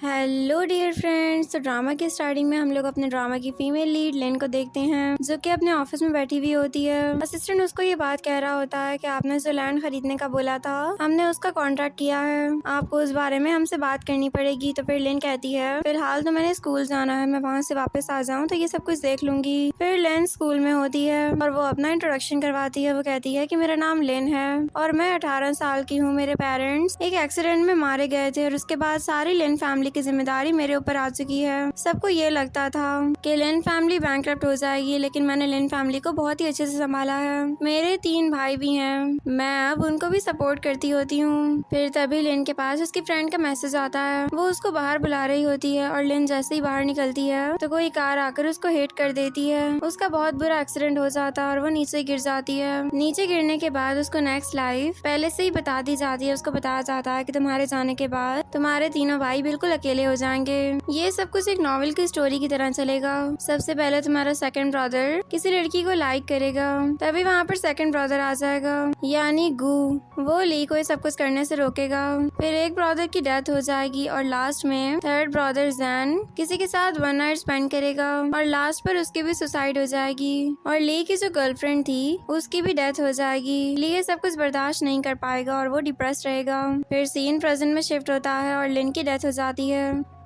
Hello dear friends. तो drama के starting में हम लोग अपने ड्रामा की फीमेल लीड लेन को देखते हैं, जो कि अपने ऑफिस में बैठी हुई होती है। असिस्टेंट उसको ये बात कह रहा होता है कि आपने जो लैंड खरीदने का बोला था, हमने उसका कॉन्ट्रैक्ट किया है, आपको उस बारे में हमसे बात करनी पड़ेगी। तो फिर लेन कहती है फिलहाल तो मैंने स्कूल जाना है, मैं वहाँ से वापस आ जाऊँ तो ये सब कुछ देख लूंगी। फिर लेन स्कूल में होती है और वो अपना इंट्रोडक्शन करवाती है। वो कहती है कि मेरा नाम लेन है और मैं 18 साल की हूँ। मेरे पेरेंट्स एक एक्सीडेंट में मारे गए थे और उसके बाद सारी लेन फैमिली की जिम्मेदारी मेरे ऊपर आ चुकी है। सबको ये लगता था कि लेन फैमिली बैंकरप्ट हो जाएगी, लेकिन मैंने लेन फैमिली को बहुत ही अच्छे से संभाला है। मेरे 3 भाई भी हैं, मैं अब उनको भी सपोर्ट करती होती हूँ। फिर तभी लेन के पास उसकी फ्रेंड का मैसेज आता है। वो उसको बाहर बुला रही होती है और लेन जैसे ही बाहर निकलती है तो कोई कार आकर उसको हिट कर देती है। उसका बहुत बुरा एक्सीडेंट हो जाता है और वो नीचे गिर जाती है। नीचे गिरने के बाद उसको नेक्स्ट लाइफ पहले से ही बता दी जाती है। उसको बताया जाता है कि तुम्हारे जाने के बाद तुम्हारे तीनों भाई बिल्कुल अकेले हो जाएंगे। ये सब कुछ एक नॉवेल की स्टोरी की तरह चलेगा। सबसे पहले तुम्हारा सेकंड ब्रदर किसी लड़की को लाइक करेगा, तभी वहाँ पर सेकंड ब्रदर आ जाएगा यानी गू। वो ली को ये सब कुछ करने से रोकेगा। फिर एक ब्रदर की डेथ हो जाएगी और लास्ट में थर्ड ब्रदर जैन किसी के साथ 1 नाइट स्पेंड करेगा और लास्ट पर उसकी भी सुसाइड हो जाएगी। और ली की जो गर्लफ्रेंड थी उसकी भी डेथ हो जाएगी। ली ये सब कुछ बर्दाश्त नहीं कर पाएगा और वो डिप्रेस रहेगा। फिर सीन प्रेजेंट में शिफ्ट होता है और लिन की डेथ हो जाती है।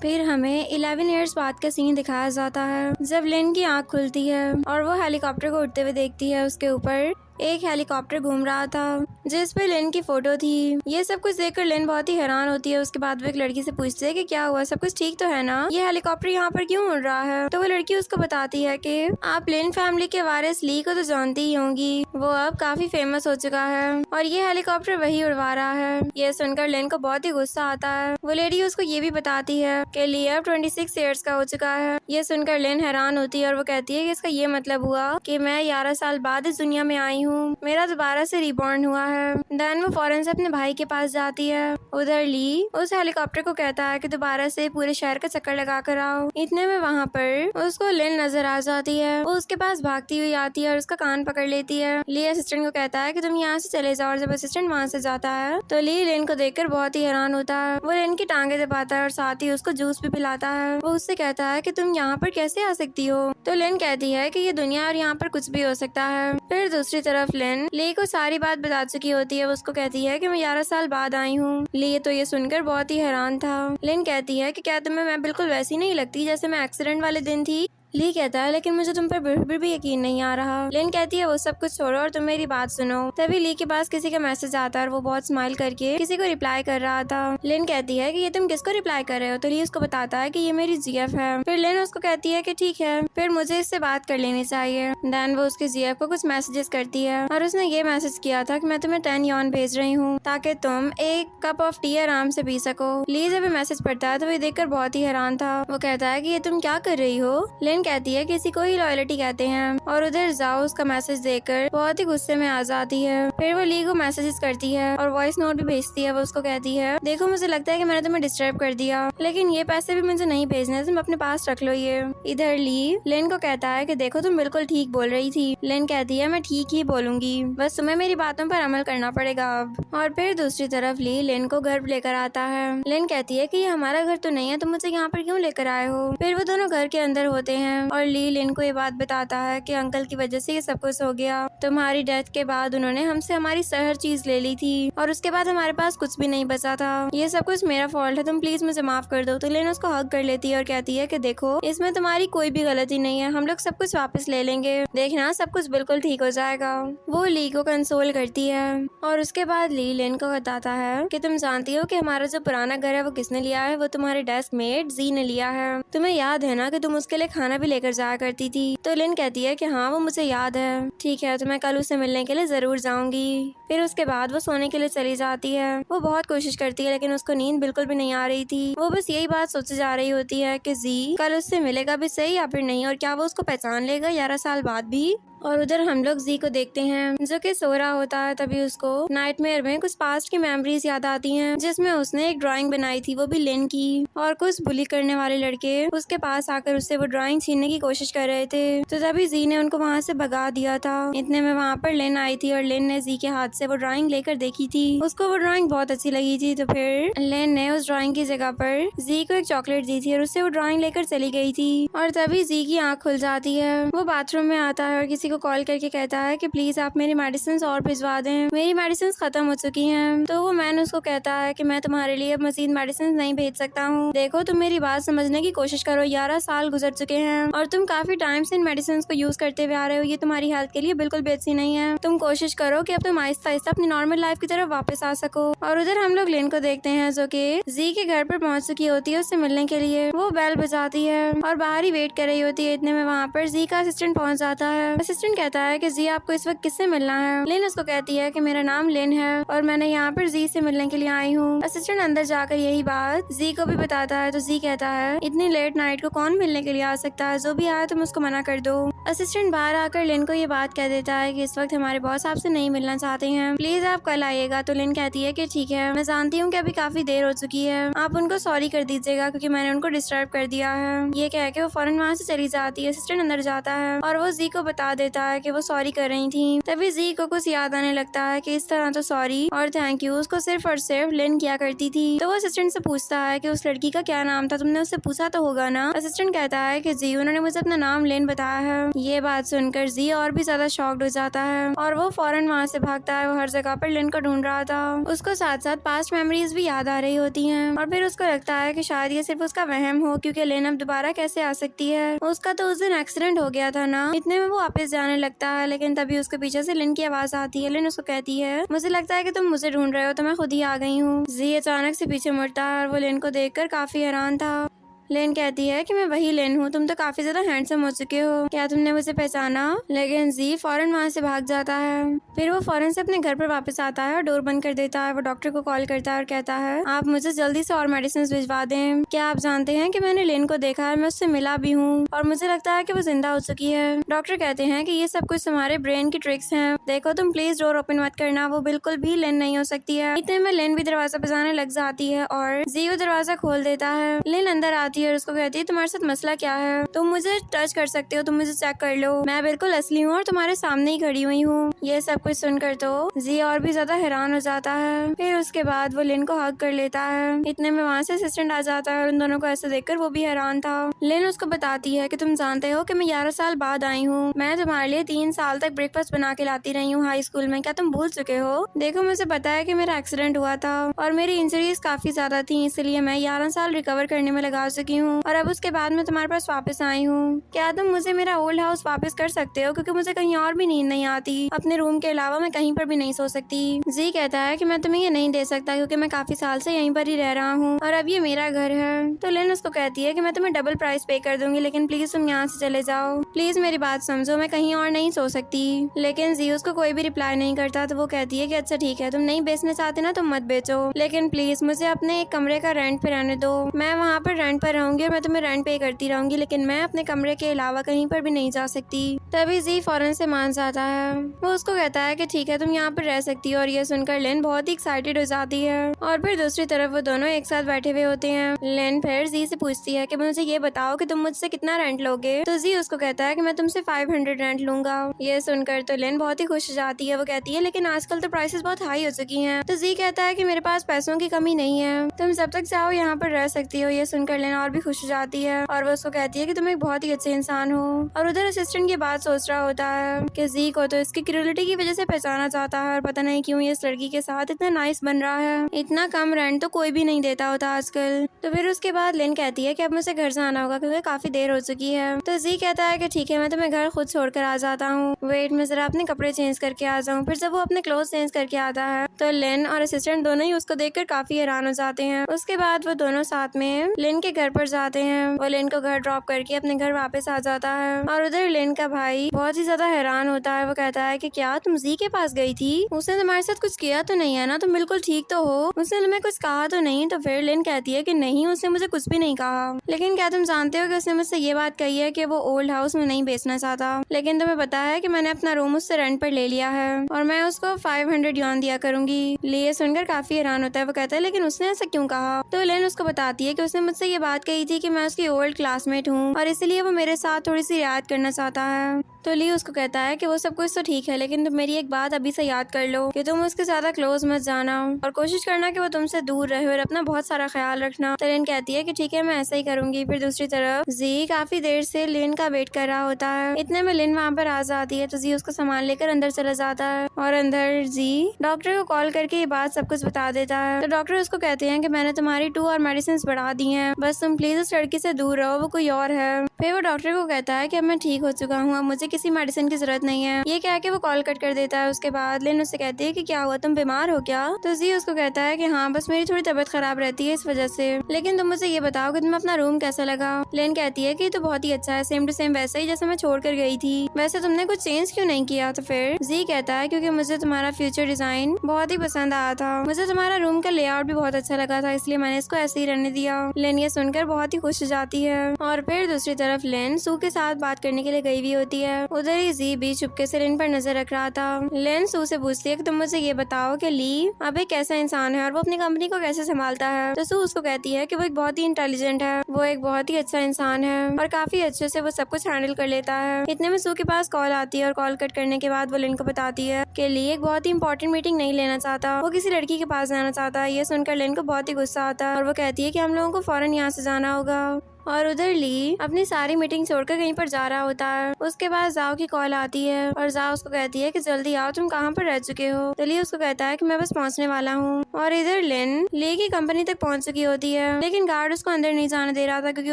फिर हमें 11 इयर्स बाद का सीन दिखाया जाता है, जब लिन की आंख खुलती है और वो हेलीकॉप्टर को उड़ते हुए देखती है। उसके ऊपर एक हेलीकॉप्टर घूम रहा था जिस पे लिन की फोटो थी। ये सब कुछ देखकर लिन बहुत ही हैरान होती है। उसके बाद वो एक लड़की से पूछती है कि क्या हुआ, सब कुछ ठीक तो है ना, ये हेलीकॉप्टर यहाँ पर क्यों उड़ रहा है। तो वो लड़की उसको बताती है कि आप लिन फैमिली के वारिस ली को तो जानती ही होंगी, वो अब काफी फेमस हो चुका है और ये हेलीकॉप्टर वही उड़वा रहा है। ये सुनकर लिन को बहुत ही गुस्सा आता है। वो लेडी उसको ये भी बताती है कि ली अब 26 ईयर्स का हो चुका है। ये सुनकर लिन हैरान होती है और वो कहती है कि इसका ये मतलब हुआ कि मैं 11 साल बाद इस दुनिया में आई हूँ, मेरा दोबारा से रिबॉर्न हुआ है। देन वो फौरन से अपने भाई के पास जाती है। उधर ली उस हेलीकॉप्टर को कहता है कि दोबारा से पूरे शहर का चक्कर लगा कर आओ। इतने में वहाँ पर उसको लिन नजर आ जाती है। वो उसके पास भागती हुई आती है और उसका कान पकड़ लेती है। ली असिस्टेंट को कहता है कि तुम यहाँ से चले जाओ और जब असिस्टेंट वहाँ से जाता है तो ली लिन को देखकर बहुत ही हैरान होता है। वो लिन की टांगे दबाता है और साथ ही उसको जूस भी पिलाता है। वो उससे कहता है कि तुम यहाँ पर कैसे आ सकती हो। तो लिन कहती है कि ये दुनिया और यहाँ पर कुछ भी हो सकता है। फिर दूसरी तरफ लिन ली को सारी बात बता चुकी होती है। वो उसको कहती है कि मैं 11 साल बाद आई हूँ। ली तो ये सुनकर बहुत ही हैरान था। लिन कहती है कि क्या तुम्हें मैं बिल्कुल वैसी नहीं लगती जैसे मैं एक्सीडेंट वाले दिन थी। ली कहता है लेकिन मुझे तुम पर बिल्कुल भी यकीन नहीं आ रहा। लिन कहती है वो सब कुछ छोड़ो और तुम मेरी बात सुनो। तभी ली के पास किसी का मैसेज आता है और वो बहुत स्माइल करके किसी को रिप्लाई कर रहा था। लिन कहती है कि ये तुम किसको रिप्लाई कर रहे हो। तो ली उसको बताता है कि ये मेरी जीएफ है। फिर लिन उसको कहती है कि ठीक है, फिर मुझे इससे बात कर लेनी चाहिए। देन वो उसके जीएफ को कुछ मैसेजेस करती है और उसने ये मैसेज किया था कि मैं तुम्हें 10 यॉन भेज रही हूँ ताकि तुम एक कप ऑफ टी आराम से पी सको। ली जब ये मैसेज पढ़ता है तो वो देखकर बहुत ही हैरान था। वो कहता है कि ये तुम क्या कर रही हो। लिन कहती है किसी को ही लॉयल्टी कहते हैं और उधर जाओ उसका मैसेज देखकर बहुत ही गुस्से में आ जाती है। फिर वो ली को मैसेजेस करती है और वॉइस नोट भी भेजती है। वो उसको कहती है देखो मुझे लगता है कि मैंने तुम्हें डिस्टर्ब कर दिया, लेकिन ये पैसे भी मुझे नहीं भेजने, तुम अपने पास रख लो ये। इधर ली लिन को कहता है कि देखो तुम बिल्कुल ठीक बोल रही थी। लिन कहती है मैं ठीक ही बोलूंगी, बस तुम्हें मेरी बातों पर अमल करना पड़ेगा अब। और फिर दूसरी तरफ ली लिन को घर लेकर आता है। लिन कहती है कि ये हमारा घर तो नहीं है, तुम मुझे यहाँ पर क्यों लेकर आए हो। फिर वो दोनों घर के अंदर होते हैं और ली लिन को ये बात बताता है कि अंकल की वजह से ये सब कुछ हो गया। तुम्हारी डेथ के बाद उन्होंने हमसे हमारी हर चीज ले ली थी और उसके बाद हमारे पास कुछ भी नहीं बचा था। ये सब कुछ मेरा फॉल्ट है, तुम प्लीज मुझे माफ कर दो। तो लिन उसको हग कर लेती है और कहती है कि देखो इसमें तुम्हारी कोई भी गलती नहीं है, हम लोग सब कुछ वापस ले लेंगे, देखना सब कुछ बिल्कुल ठीक हो जाएगा। वो ली को कंसोल करती है और उसके बाद ली लिन को बताता है कि तुम जानती हो कि हमारा जो पुराना घर है वो किसने लिया है। वो तुम्हारे डेस्क मेट जी ने लिया है। तुम्हें याद है ना कि तुम उसके लिए खाना भी लेकर जाया करती थी। तो लिन कहती है कि हाँ वो मुझे याद है। ठीक है, तो मैं कल उससे मिलने के लिए जरूर जाऊंगी। फिर उसके बाद वो सोने के लिए चली जाती है। वो बहुत कोशिश करती है लेकिन उसको नींद बिल्कुल भी नहीं आ रही थी। वो बस यही बात सोचे जा रही होती है कि जी कल उससे मिलेगा भी सही या फिर नहीं, और क्या वो उसको पहचान लेगा 11 साल बाद भी। और उधर हम लोग जी को देखते हैं जो कि सो रहा होता है। तभी उसको नाइटमेयर में कुछ पास्ट की मेमोरीज याद आती हैं, जिसमें उसने एक ड्राइंग बनाई थी, वो भी लेन की। और कुछ बुली करने वाले लड़के उसके पास आकर उससे वो ड्राइंग छीनने की कोशिश कर रहे थे, तो तभी जी ने उनको वहाँ से भगा दिया था। इतने में वहाँ पर लेन आई थी और लेन ने जी के हाथ से वो ड्राइंग लेकर देखी थी। उसको वो ड्राइंग बहुत अच्छी लगी थी, तो फिर लेन ने उस ड्राइंग की जगह पर जी को एक चॉकलेट दी थी और उससे वो ड्राइंग लेकर चली गई थी। और तभी जी की आँख खुल जाती है। वो बाथरूम में आता है और किसी को कॉल करके कहता है कि प्लीज आप मेरी मेडिसिन और भिजवा दें, मेरी मेडिसिन खत्म हो चुकी हैं। तो वो मैन उसको कहता है कि मैं तुम्हारे लिए अब मजीद मेडिसिन नहीं भेज सकता हूँ। देखो तुम मेरी बात समझने की कोशिश करो, 11 साल गुजर चुके हैं और तुम काफी टाइम से इन मेडिसिन को यूज करते हुए आ रहे हो। ये तुम्हारी हेल्थ के लिए बिल्कुल भी अच्छी नहीं है। तुम कोशिश करो कि अब तुम आहिस्ता आहिस्ता अपनी नॉर्मल लाइफ की तरफ वापस आ सको। और उधर हम लोग लेन को देखते हैं जो कि जी के घर पर पहुंच चुकी होती है उससे मिलने के लिए। वो बेल बजाती है और बाहर ही वेट कर रही होती है। इतने में वहाँ पर जी का असिस्टेंट पहुंच जाता है। असिस्टेंट कहता है कि जी आपको इस वक्त किससे मिलना है। लेन उसको कहती है कि मेरा नाम लेन है और मैंने यहाँ पर जी से मिलने के लिए आई हूँ। असिस्टेंट अंदर जाकर यही बात जी को भी बताता है, तो जी कहता है इतनी लेट नाइट को कौन मिलने के लिए आ सकता है, जो भी आए तुम उसको मना कर दो। असिस्टेंट बाहर आकर लेन को ये बात कह देता है कि इस वक्त हमारे बॉस आपसे नहीं मिलना चाहते हैं, प्लीज आप कल आइएगा। तो लेन कहती है कि ठीक है, मैं जानती हूँ कि अभी काफी देर हो चुकी है, आप उनको सॉरी कर दीजिएगा क्योंकि मैंने उनको डिस्टर्ब कर दिया है। ये कह के वो फौरन वहाँ से चली जाती है। असिस्टेंट अंदर जाता है और वो जी को बता देता है कि वो सॉरी कर रही थी। तभी जी को कुछ याद आने लगता है कि इस तरह तो सॉरी और थैंक यू उसको सिर्फ और सिर्फ लेन किया करती थी। तो वो असिस्टेंट से पूछता है कि उस लड़की का क्या नाम था, तुमने उससे पूछा तो होगा ना। असिस्टेंट कहता है कि जी उन्होंने मुझे अपना नाम लेन बताया है। ये बात सुनकर जी और भी ज्यादा शॉक्ड हो जाता है और वो फौरन वहाँ से भागता है। वो हर जगह पर लेन को ढूंढ रहा था। उसको साथ साथ पास्ट मेमोरीज भी याद आ रही होती हैं और फिर उसको लगता है कि शायद ये सिर्फ उसका वहम हो, क्योंकि लेन अब दोबारा कैसे आ सकती है, उसका तो उस दिन एक्सीडेंट हो गया था ना। इतने में वो वापस जाने लगता है, लेकिन तभी उसके पीछे से लिन की आवाज आती है। लिन उसको कहती है मुझे लगता है कि तुम मुझे ढूंढ रहे हो, तो मैं खुद ही आ गई हूँ। जी अचानक से पीछे मुड़ता है और वो लिन को देखकर काफी हैरान था। लेन कहती है कि मैं वही लेन हूँ, तुम तो काफी ज्यादा हैंडसम हो चुके हो, क्या तुमने मुझे पहचाना। लेकिन जी फौरन वहाँ से भाग जाता है। फिर वो फौरन से अपने घर पर वापस आता है और डोर बंद कर देता है। वो डॉक्टर को कॉल करता है और कहता है आप मुझे जल्दी से और मेडिसिन भिजवा दें। क्या आप जानते हैं कि मैंने लेन को देखा है, मैं उससे मिला भी हूँ और मुझे लगता है कि वो जिंदा हो चुकी है। डॉक्टर कहते हैं कि ये सब कुछ तुम्हारे ब्रेन की ट्रिक्स हैं। देखो तुम प्लीज डोर ओपन मत करना, वो बिल्कुल भी लेन नहीं हो सकती है। इतने में लेन भी दरवाजा बजाने लग जाती है और जी वो दरवाजा खोल देता है। लेन अंदर आती है और उसको कहती है तुम्हारे साथ मसला क्या है, तुम मुझे टच कर सकते हो, तुम मुझे चेक कर लो, मैं बिल्कुल असली हूँ और तुम्हारे सामने ही खड़ी हुई हूँ। ये सब कुछ सुनकर तो जी और भी ज्यादा हैरान हो जाता है। फिर उसके बाद वो लिन को हग कर लेता है। इतने में वहाँ से असिस्टेंट आ जाता है और उन दोनों को ऐसे देखकर वो भी हैरान था। लिन उसको बताती है कि तुम जानते हो कि मैं 11 साल बाद आई हूँ, मैं तुम्हारे लिए 3 साल तक ब्रेकफास्ट बना के लाती रही हूँ हाई स्कूल में, क्या तुम भूल चुके हो। देखो मुझे पता है कि मेरा एक्सीडेंट हुआ था और मेरी इंजरीज काफी ज्यादा थी, इसलिए मैं 11 साल रिकवर करने में लगा चुकी हूँ और अब उसके बाद मैं तुम्हारे पास वापस आई हूँ। क्या तुम मुझे मेरा ओल्ड हाउस वापस कर सकते हो, क्योंकि मुझे कहीं और भी नींद नहीं आती, अपने रूम के अलावा मैं कहीं पर भी नहीं सो सकती। जी कहता है कि मैं तुम्हें ये नहीं दे सकता क्योंकि मैं काफी साल से यहीं पर ही रह रहा हूँ और अब ये मेरा घर है। तो लिन उसको कहती है कि मैं तुम्हें डबल प्राइस पे कर दूंगी, लेकिन प्लीज तुम यहाँ से चले जाओ, प्लीज मेरी बात समझो, मैं कहीं और नहीं सो सकती। लेकिन जी उसको कोई भी रिप्लाई नहीं करता। तो वो कहती है कि अच्छा ठीक है, तुम नहीं बेचना चाहते ना, तुम मत बेचो, लेकिन प्लीज मुझे अपने एक कमरे का रेंट पे रहने दो, मैं वहाँ पर रेंट पर रहूंगी और मैं तुम्हें रेंट पे करती रहूंगी, लेकिन मैं अपने कमरे के अलावा कहीं पर भी नहीं जा सकती। तभी जी फौरन से मान जाता है। वो उसको कहता है कि ठीक है तुम यहाँ पर रह सकती हो और ये सुनकर लेन बहुत ही एक्साइटेड हो जाती है। और फिर दूसरी तरफ वो दोनों एक साथ बैठे हुए होते हैं। लेन फिर जी से पूछती है कि मुझे ये बताओ कि तुम मुझसे कितना रेंट लोगे। तो जी उसको कहता है कि मैं तुमसे 500 रेंट लूंगा। ये सुनकर तो लेन बहुत ही खुश हो जाती है। वो कहती है लेकिन आजकल तो प्राइसेस बहुत हाई हो चुकी हैं। तो जी कहता है कि मेरे पास पैसों की कमी नहीं है, तुम जब तक चाहो यहाँ पर रह सकती हो। ये सुनकर लेन और भी खुश हो जाती है और वो उसको कहती है कि तुम एक बहुत ही अच्छे इंसान हो। और उधर असिस्टेंट ये बात सोच रहा होता है कि जी को तो इसकी क्रूरलिटी की वजह से पहचाना जाता है और पता नहीं क्यों ये इस लड़की के साथ इतना नाइस बन रहा है। इतना कम रेंट तो कोई भी नहीं देता होता आजकल। तो फिर उसके बाद लिन कहती है कि अब मुझे घर जाना होगा क्योंकि काफी देर हो चुकी है। तो जी कहता है कि ठीक है मैं तुम्हें घर खुद छोड़कर आ जाता हूँ, वेट में जरा अपने कपड़े चेंज करके आ जाऊँ। फिर जब वो अपने क्लोथ चेंज करके आता है तो लिन और असिस्टेंट दोनों ही उसको देखकर काफी हैरान हो जाते हैं। उसके बाद वो दोनों साथ में लिन के घर पर जाते हैं। वो लेन को घर ड्रॉप करके अपने घर वापस आ जाता है और उधर लेन का भाई बहुत ही ज्यादा हैरान होता है। वो कहता है कि क्या तुम जी के पास गई थी? उसने तुम्हारे साथ कुछ किया तो नहीं है ना? तुम बिल्कुल ठीक तो हो? उसने तुम्हें कुछ कहा तो नहीं? तो फिर लेन कहती है कि नहीं, उसने मुझे कुछ भी नहीं कहा। लेकिन क्या तुम जानते हो कि उसने मुझसे ये बात कही है कि वो ओल्ड हाउस में नहीं बेचना चाहता, लेकिन तुम्हें पता है कि मैंने अपना रूम उससे रेंट पर ले लिया है और मैं उसको 500 यॉन दिया करूंगी। ये सुनकर काफी हैरान होता है। वो कहता है लेकिन उसने ऐसा क्यों कहा? तो लेन उसको बताती है कि उसने मुझसे ये बात कही थी कि मैं उसकी ओल्ड क्लासमेट हूँ और इसलिए वो मेरे साथ थोड़ी सी रियायत करना चाहता है। तो ली उसको कहता है कि वो सब कुछ तो ठीक है, लेकिन तुम मेरी एक बात अभी से याद कर लो कि तुम उसके ज्यादा क्लोज मत जाना और कोशिश करना कि वो तुमसे दूर रहे और अपना बहुत सारा ख्याल रखना। तो लेन कहती है कि ठीक है, मैं ऐसा ही करूंगी। फिर दूसरी तरफ जी काफी देर से लिन का वेट कर रहा होता है। इतने में लिन वहाँ पर आ जाती है तो जी उसको सामान लेकर अंदर चला जाता है और अंदर जी डॉक्टर को कॉल करके ये बात सब कुछ बता देता है। तो डॉक्टर उसको कहते हैं कि मैंने तुम्हारी 2 और मेडिसिन बढ़ा दी हैं, बस तुम प्लीज उस लड़की से दूर रहो, वो कोई और है। फिर वो डॉक्टर को कहता है कि अब मैं ठीक हो चुका हूँ, अब मुझे किसी मेडिसिन की जरूरत नहीं है। ये कह के वो कॉल कट कर देता है। उसके बाद लिन उससे कहती है कि क्या हुआ, तुम बीमार हो क्या? तो जी उसको कहता है कि हाँ, बस मेरी थोड़ी तबीयत खराब रहती है इस वजह से, लेकिन तुम मुझे ये बताओ कि तुम्हें अपना रूम कैसा लगा? लिन कहती है कि तो बहुत ही अच्छा है, सेम टू सेम वैसा ही जैसे मैं छोड़ कर गई थी। वैसे तुमने कुछ चेंज क्यों नहीं किया? तो फिर जी कहता है क्योंकि मुझे तुम्हारा फ्यूचर डिजाइन बहुत ही पसंद आया था, मुझे तुम्हारा रूम का लेआउट भी बहुत अच्छा लगा था, इसलिए मैंने इसको ऐसे ही रहने दिया। लिन ये सुनकर बहुत ही खुश हो जाती है और फिर दूसरी तरफ लिन सू के साथ बात करने के लिए गई हुई होती है। उधर ही जी भी चुपके से लिन पर नजर रख रहा था। लिन सू से पूछती है कि तुम मुझे ये बताओ कि ली अब एक कैसा इंसान है और वो अपनी कंपनी को कैसे संभालता है? तो सू उसको कहती है कि वो एक बहुत ही इंटेलिजेंट है, वो एक बहुत ही अच्छा इंसान है और काफी अच्छे से वो सब कुछ हैंडल कर लेता है। इतने में सू के पास कॉल आती है और कॉल कट करने के बाद वो लिन को बताती है कि ली एक बहुत ही इंपॉर्टेंट मीटिंग नहीं लेना चाहता, वो किसी लड़की के पास जाना चाहता है। ये सुनकर लिन को बहुत ही गुस्सा आता है और वो कहती है कि हम लोगों को फौरन यहाँ से जाना होगा। और उधर ली अपनी सारी मीटिंग छोड़कर कहीं पर जा रहा होता है। उसके बाद जाओ की कॉल आती है और जाओ उसको कहती है कि जल्दी आओ, तुम कहाँ पर रह चुके हो? तो ली उसको कहता है कि मैं बस पहुँचने वाला हूँ। और इधर लिन ली की कंपनी तक पहुँच चुकी होती है, लेकिन गार्ड उसको अंदर नहीं जाने दे रहा था क्योंकि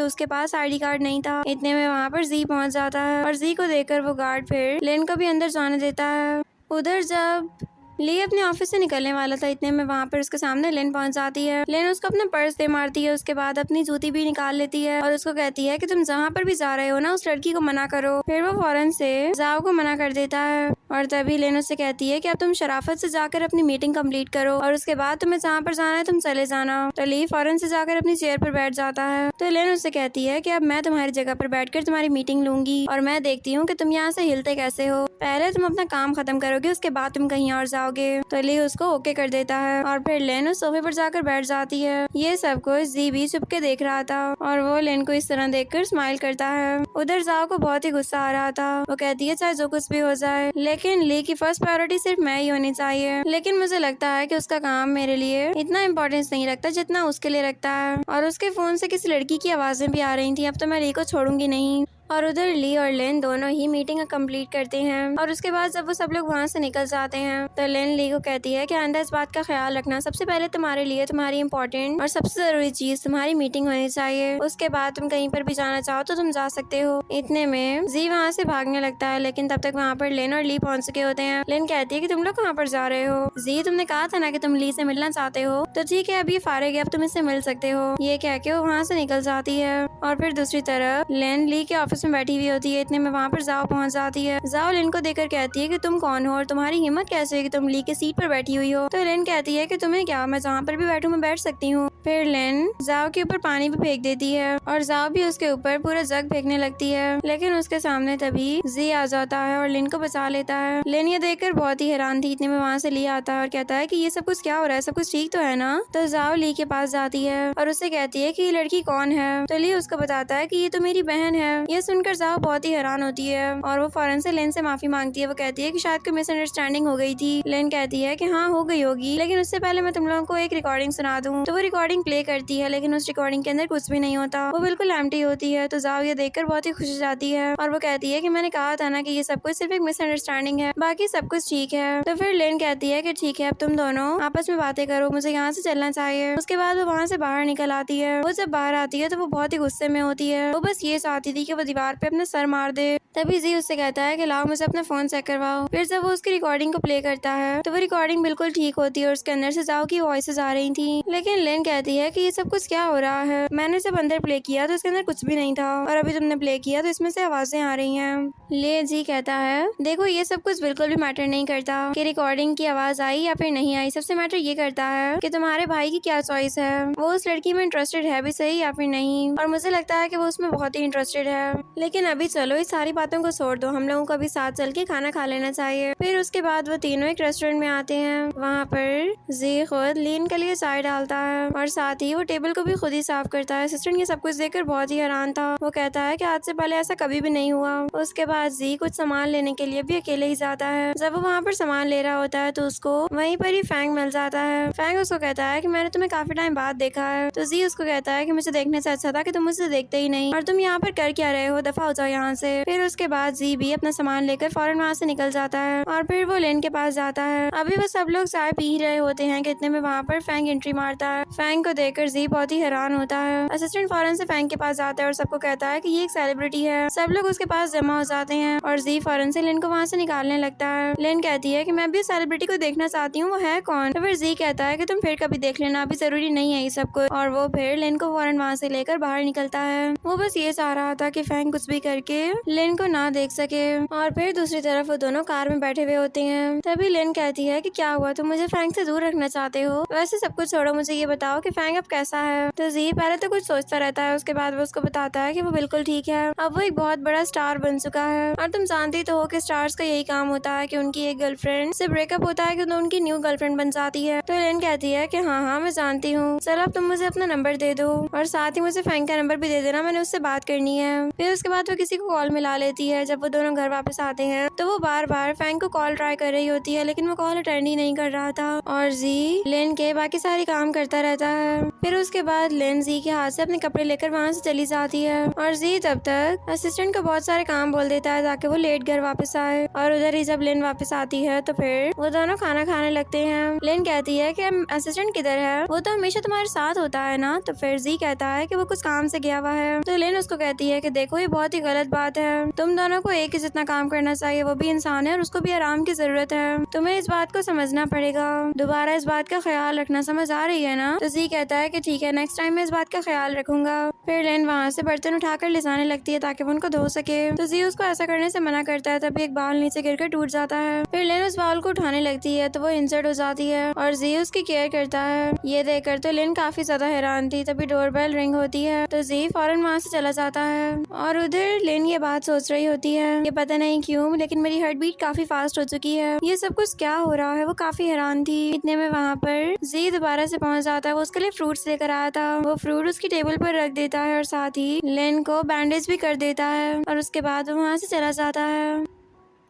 उसके पास ID कार्ड नहीं था। इतने में वहाँ पर जी पहुँच जाता है और जी को देखकर वो गार्ड फिर लिन को भी अंदर जाने देता है। उधर जब ली अपने ऑफिस से निकलने वाला था, इतने में वहाँ पर उसके सामने लिन पहुंच जाती है। लिन उसको अपना पर्स दे मारती है, उसके बाद अपनी जूती भी निकाल लेती है और उसको कहती है कि तुम जहाँ पर भी जा रहे हो ना, उस लड़की को मना करो। फिर वो फौरन से जाओ को मना कर देता है और तभी लिन उससे कहती है कि अब तुम शराफत से जाकर अपनी मीटिंग कंप्लीट करो और उसके बाद तुम्हें जहाँ पर जाना है तुम चले जाना। तो ली फौरन से जाकर अपनी चेयर पर बैठ जाता है। तो लिन उससे कहती है कि अब मैं तुम्हारी जगह पर बैठकर तुम्हारी मीटिंग लूंगी और मैं देखती हूँ कि तुम यहाँ से हिलते कैसे हो। पहले तुम अपना काम खत्म करोगे, उसके बाद तुम कहीं और जाओगे। तो ली उसको ओके कर देता है और फिर लिन उस सोफे पर जाकर बैठ जाती है। ये सब कुछ जी भी चुपके देख रहा था और वो लिन को इस तरह देखकर स्माइल करता है। उधर जाओ को बहुत ही गुस्सा आ रहा था। वो कहती है चाहे जो कुछ भी हो जाए, लेकिन ली की फर्स्ट प्रायोरिटी सिर्फ मैं ही होनी चाहिए। लेकिन मुझे लगता है कि उसका काम मेरे लिए इतना इम्पोर्टेंस नहीं रखता जितना उसके लिए रखता है। और उसके फोन से किसी लड़की की आवाजें भी आ रही थी। अब तो मैं ली को छोड़ूंगी नहीं। और उधर ली और लिन दोनों ही मीटिंग कंप्लीट करते हैं और उसके बाद जब वो सब लोग वहाँ से निकल जाते हैं तो लिन ली को कहती है कि आइंदा इस बात का ख्याल रखना, सबसे पहले तुम्हारे लिए तुम्हारी इंपॉर्टेंट और सबसे जरूरी चीज तुम्हारी मीटिंग होनी चाहिए, उसके बाद तुम कहीं पर भी जाना चाहो तो तुम जा सकते हो। इतने में जी वहाँ से भागने लगता है, लेकिन तब तक वहाँ पर लिन और ली पहुँच चुके होते हैं। लिन कहती है कि तुम लोग कहाँ पर जा रहे हो? जी तुमने कहा था ना कि तुम ली से मिलना चाहते हो, तो ठीक है अभी फारिग है, अब तुम इससे मिल सकते हो। ये कह के वो वहाँ से निकल जाती है और फिर दूसरी तरफ लिन ली के ऑफिस में बैठी हुई होती है। इतने में वहाँ पर जाओ पहुँच जाती है। जाओ लिन को देखकर कहती है कि तुम कौन हो और तुम्हारी हिम्मत कैसे है कि तुम ली के सीट पर बैठी हुई हो? तो लिन कहती है कि तुम्हें क्या, मैं जहाँ पर भी बैठूं मैं बैठ सकती हूँ। फिर लिन जाओ के ऊपर पानी भी फेंक देती है और जाओ भी उसके ऊपर पूरा जग फेंकने लगती है, लेकिन उसके सामने तभी जी आ जाता है और लिन को बचा लेता है। लिन ये देखकर बहुत ही हैरान थी। इतने में वहाँ से ली आता है और कहता है कि ये सब कुछ क्या हो रहा है, सब कुछ ठीक तो है ना? तो जाओ ली के पास जाती है और उससे कहती है कि ये लड़की कौन है? तो ली उसको बताता है कि ये तो मेरी बहन है। ये सुनकर जाओ बहुत ही हैरान होती है और वो फौरन से लिन से माफी मांगती है। वो कहती है कि शायद कोई मिसअंडरस्टैंडिंग हो गई थी। लिन कहती है कि हाँ हो गई होगी, लेकिन उससे पहले मैं तुम लोगों को एक रिकॉर्डिंग सुना दूं। तो वो रिकॉर्डिंग प्ले करती है, लेकिन उस रिकॉर्डिंग के अंदर कुछ भी नहीं होता, वो बिल्कुल एम्प्टी होती है। तो जाओ ये देखकर बहुत ही खुश हो जाती है और वो कहती है कि मैंने कहा था ना कि ये सब कुछ सिर्फ एक मिसअंडरस्टैंडिंग है, बाकी सब कुछ ठीक है। तो फिर लिन कहती है कि ठीक है अब तुम दोनों आपस में बातें करो, मुझे यहाँ से चलना चाहिए। उसके बाद वो वहाँ से बाहर निकल आती है। वो जब बाहर आती है तो वो बहुत ही गुस्से में होती है। वो बस ये चाहती थी कि वो दीवार पे अपना सर मार दे। तभी जी उससे कहता है कि लाओ मुझे अपना फोन चेक करवाओ। फिर जब वो उसकी रिकॉर्डिंग को प्ले करता है तो वो रिकॉर्डिंग बिल्कुल ठीक होती है और उसके अंदर से जाओ की वॉइसेस आ रही थी। लेकिन लिन कहती है कि ये सब कुछ क्या हो रहा है, मैंने जब अंदर प्ले किया तो इसके अंदर कुछ भी नहीं था और अभी तुमने प्ले किया तो इसमें से आवाजें आ रही हैं। ले जी कहता है देखो ये सब कुछ बिल्कुल भी मैटर नहीं करता कि रिकॉर्डिंग की आवाज आई या फिर नहीं आई, सबसे मैटर ये करता है कि तुम्हारे भाई की क्या चॉइस है, वो उस लड़की में इंटरेस्टेड है भी सही या फिर नहीं। और मुझे लगता है कि वो उसमें बहुत ही इंटरेस्टेड है। लेकिन अभी चलो इस सारी बातों को छोड़ दो, हम लोगों को अभी साथ चल के खाना खा लेना चाहिए। फिर उसके बाद वो तीनों एक रेस्टोरेंट में आते हैं। वहाँ पर जी खुद लिन के लिए चाय डालता है और साथ ही वो टेबल को भी खुद ही साफ करता है। असिस्टेंट ये सब कुछ देखकर बहुत ही हैरान था। वो कहता है कि आज से पहले ऐसा कभी भी नहीं हुआ। उसके बाद जी कुछ सामान लेने के लिए भी अकेले ही जाता है। जब वो वहाँ पर सामान ले रहा होता है तो उसको वहीं पर ही फैंग मिल जाता है। फैंग उसको कहता है कि मैंने तुम्हें काफी टाइम बाद देखा है। तो जी उसको कहता है कि मुझे देखने से अच्छा था कि तुम मुझे देखते ही नहीं और तुम यहाँ पर कर क्या रहे हो, दफा हो जाओ यहाँ से। फिर उसके बाद जी भी अपना सामान लेकर फौरन वहाँ से निकल जाता है और फिर वो लिन के पास जाता है। अभी वो सब लोग चाय पी रहे होते हैं कि इतने में वहाँ पर फैंग एंट्री मारता है। फैंग को देखकर जी बहुत ही हैरान होता है। असिस्टेंट फौरन से फैंग के पास जाता है और सबको कहता है कि ये एक सेलिब्रिटी है। सब लोग उसके पास जमा हो जाते हैं और जी फौरन से लिन को वहाँ से निकालने लगता है। लिन कहती है कि मैं भी सेलिब्रिटी को देखना चाहती हूँ, वो है कौन। तो फिर जी कहता है कि तुम फिर कभी देख लेना, अभी जरूरी नहीं है ये सब कुछ। और वो फिर लिन को फौरन वहाँ से लेकर बाहर निकलता है। वो बस ये चाह रहा था कि फैंग कुछ भी करके लिन को ना देख सके। और फिर दूसरी तरफ वो दोनों कार में बैठे हुए होते हैं। तभी लिन कहती है कि क्या हुआ, तुम मुझे फैंग से दूर रखना चाहते हो, वैसे सब कुछ छोड़ो, मुझे ये बताओ कि फैंग अब कैसा है। तो जी पहले तो कुछ सोचता रहता है, उसके बाद वो उसको बताता है कि वो बिल्कुल ठीक है, अब वो एक बहुत बड़ा स्टार बन चुका है। और तुम जानती तो हो कि स्टार्स का यही काम होता है कि उनकी एक गर्लफ्रेंड से ब्रेकअप होता है कि तो उनकी न्यू गर्लफ्रेंड बन जाती है। तो लिन कहती है कि हाँ हाँ मैं जानती हूँ, चलो अब तुम मुझे अपना नंबर दे दो और साथ ही मुझे फैंग का नंबर भी दे देना, मैंने उससे बात करनी है। फिर उसके बाद वो किसी को कॉल मिला लेती है। जब वो दोनों घर वापस आते हैं तो वो बार बार फैंग को कॉल ट्राई कर रही होती है लेकिन वो कॉल अटेंड ही नहीं कर रहा था और जी लिन के बाकी सारे काम करता रहता है। फिर उसके बाद लिन जी के हाथ से अपने कपड़े लेकर वहाँ से चली जाती है और जी तब तक असिस्टेंट को बहुत सारे काम बोल देता है ताकि वो लेट घर वापस आए। और उधर ही जब लिन वापस आती है तो फिर वो दोनों खाना खाने लगते हैं। लिन कहती है कि असिस्टेंट किधर है, वो तो हमेशा तुम्हारे साथ होता है ना। तो फिर जी कहता है कि वो कुछ काम से गया हुआ है। तो लिन उसको कहती है कि देखो ये बहुत ही गलत बात है, तुम दोनों को एक ही जितना काम करना चाहिए, वो भी इंसान है और उसको भी आराम की जरूरत है, तुम्हें इस बात को समझना पड़ेगा, दोबारा इस बात का ख्याल रखना, समझ आ रही है ना। तो जी कहता है कि ठीक है, नेक्स्ट टाइम मैं इस बात का ख्याल रखूंगा। फिर लिन वहाँ से बर्तन उठाकर ले जाने लगती है ताकि वो उनको धो सके। तो जी उसको ऐसा करने से मना करता है। तभी एक बाल नीचे गिरकर टूट जाता है। फिर लिन उस बाल को उठाने लगती है तो वो इंजर्ड हो जाती है और जी उसकी केयर करता है। ये देखकर तो लिन काफी ज्यादा हैरान थी। तभी डोरबेल रिंग होती है तो जी फौरन वहाँ से चला जाता है और उधर लिन ये बात सोच रही होती है कि पता नहीं क्यों लेकिन मेरी हार्ट बीट काफी फास्ट हो चुकी है, ये सब कुछ क्या हो रहा है। वो काफी हैरान थी। इतने में वहाँ पर जी दोबारा से पहुँच जाता है। वो उसके लिए फ्रूट्स लेकर आया था। वो फ्रूट उसकी टेबल पर रख देता है और साथ ही लिन को बैंडेज भी कर देता है और उसके बाद वो वहाँ से चला जाता है।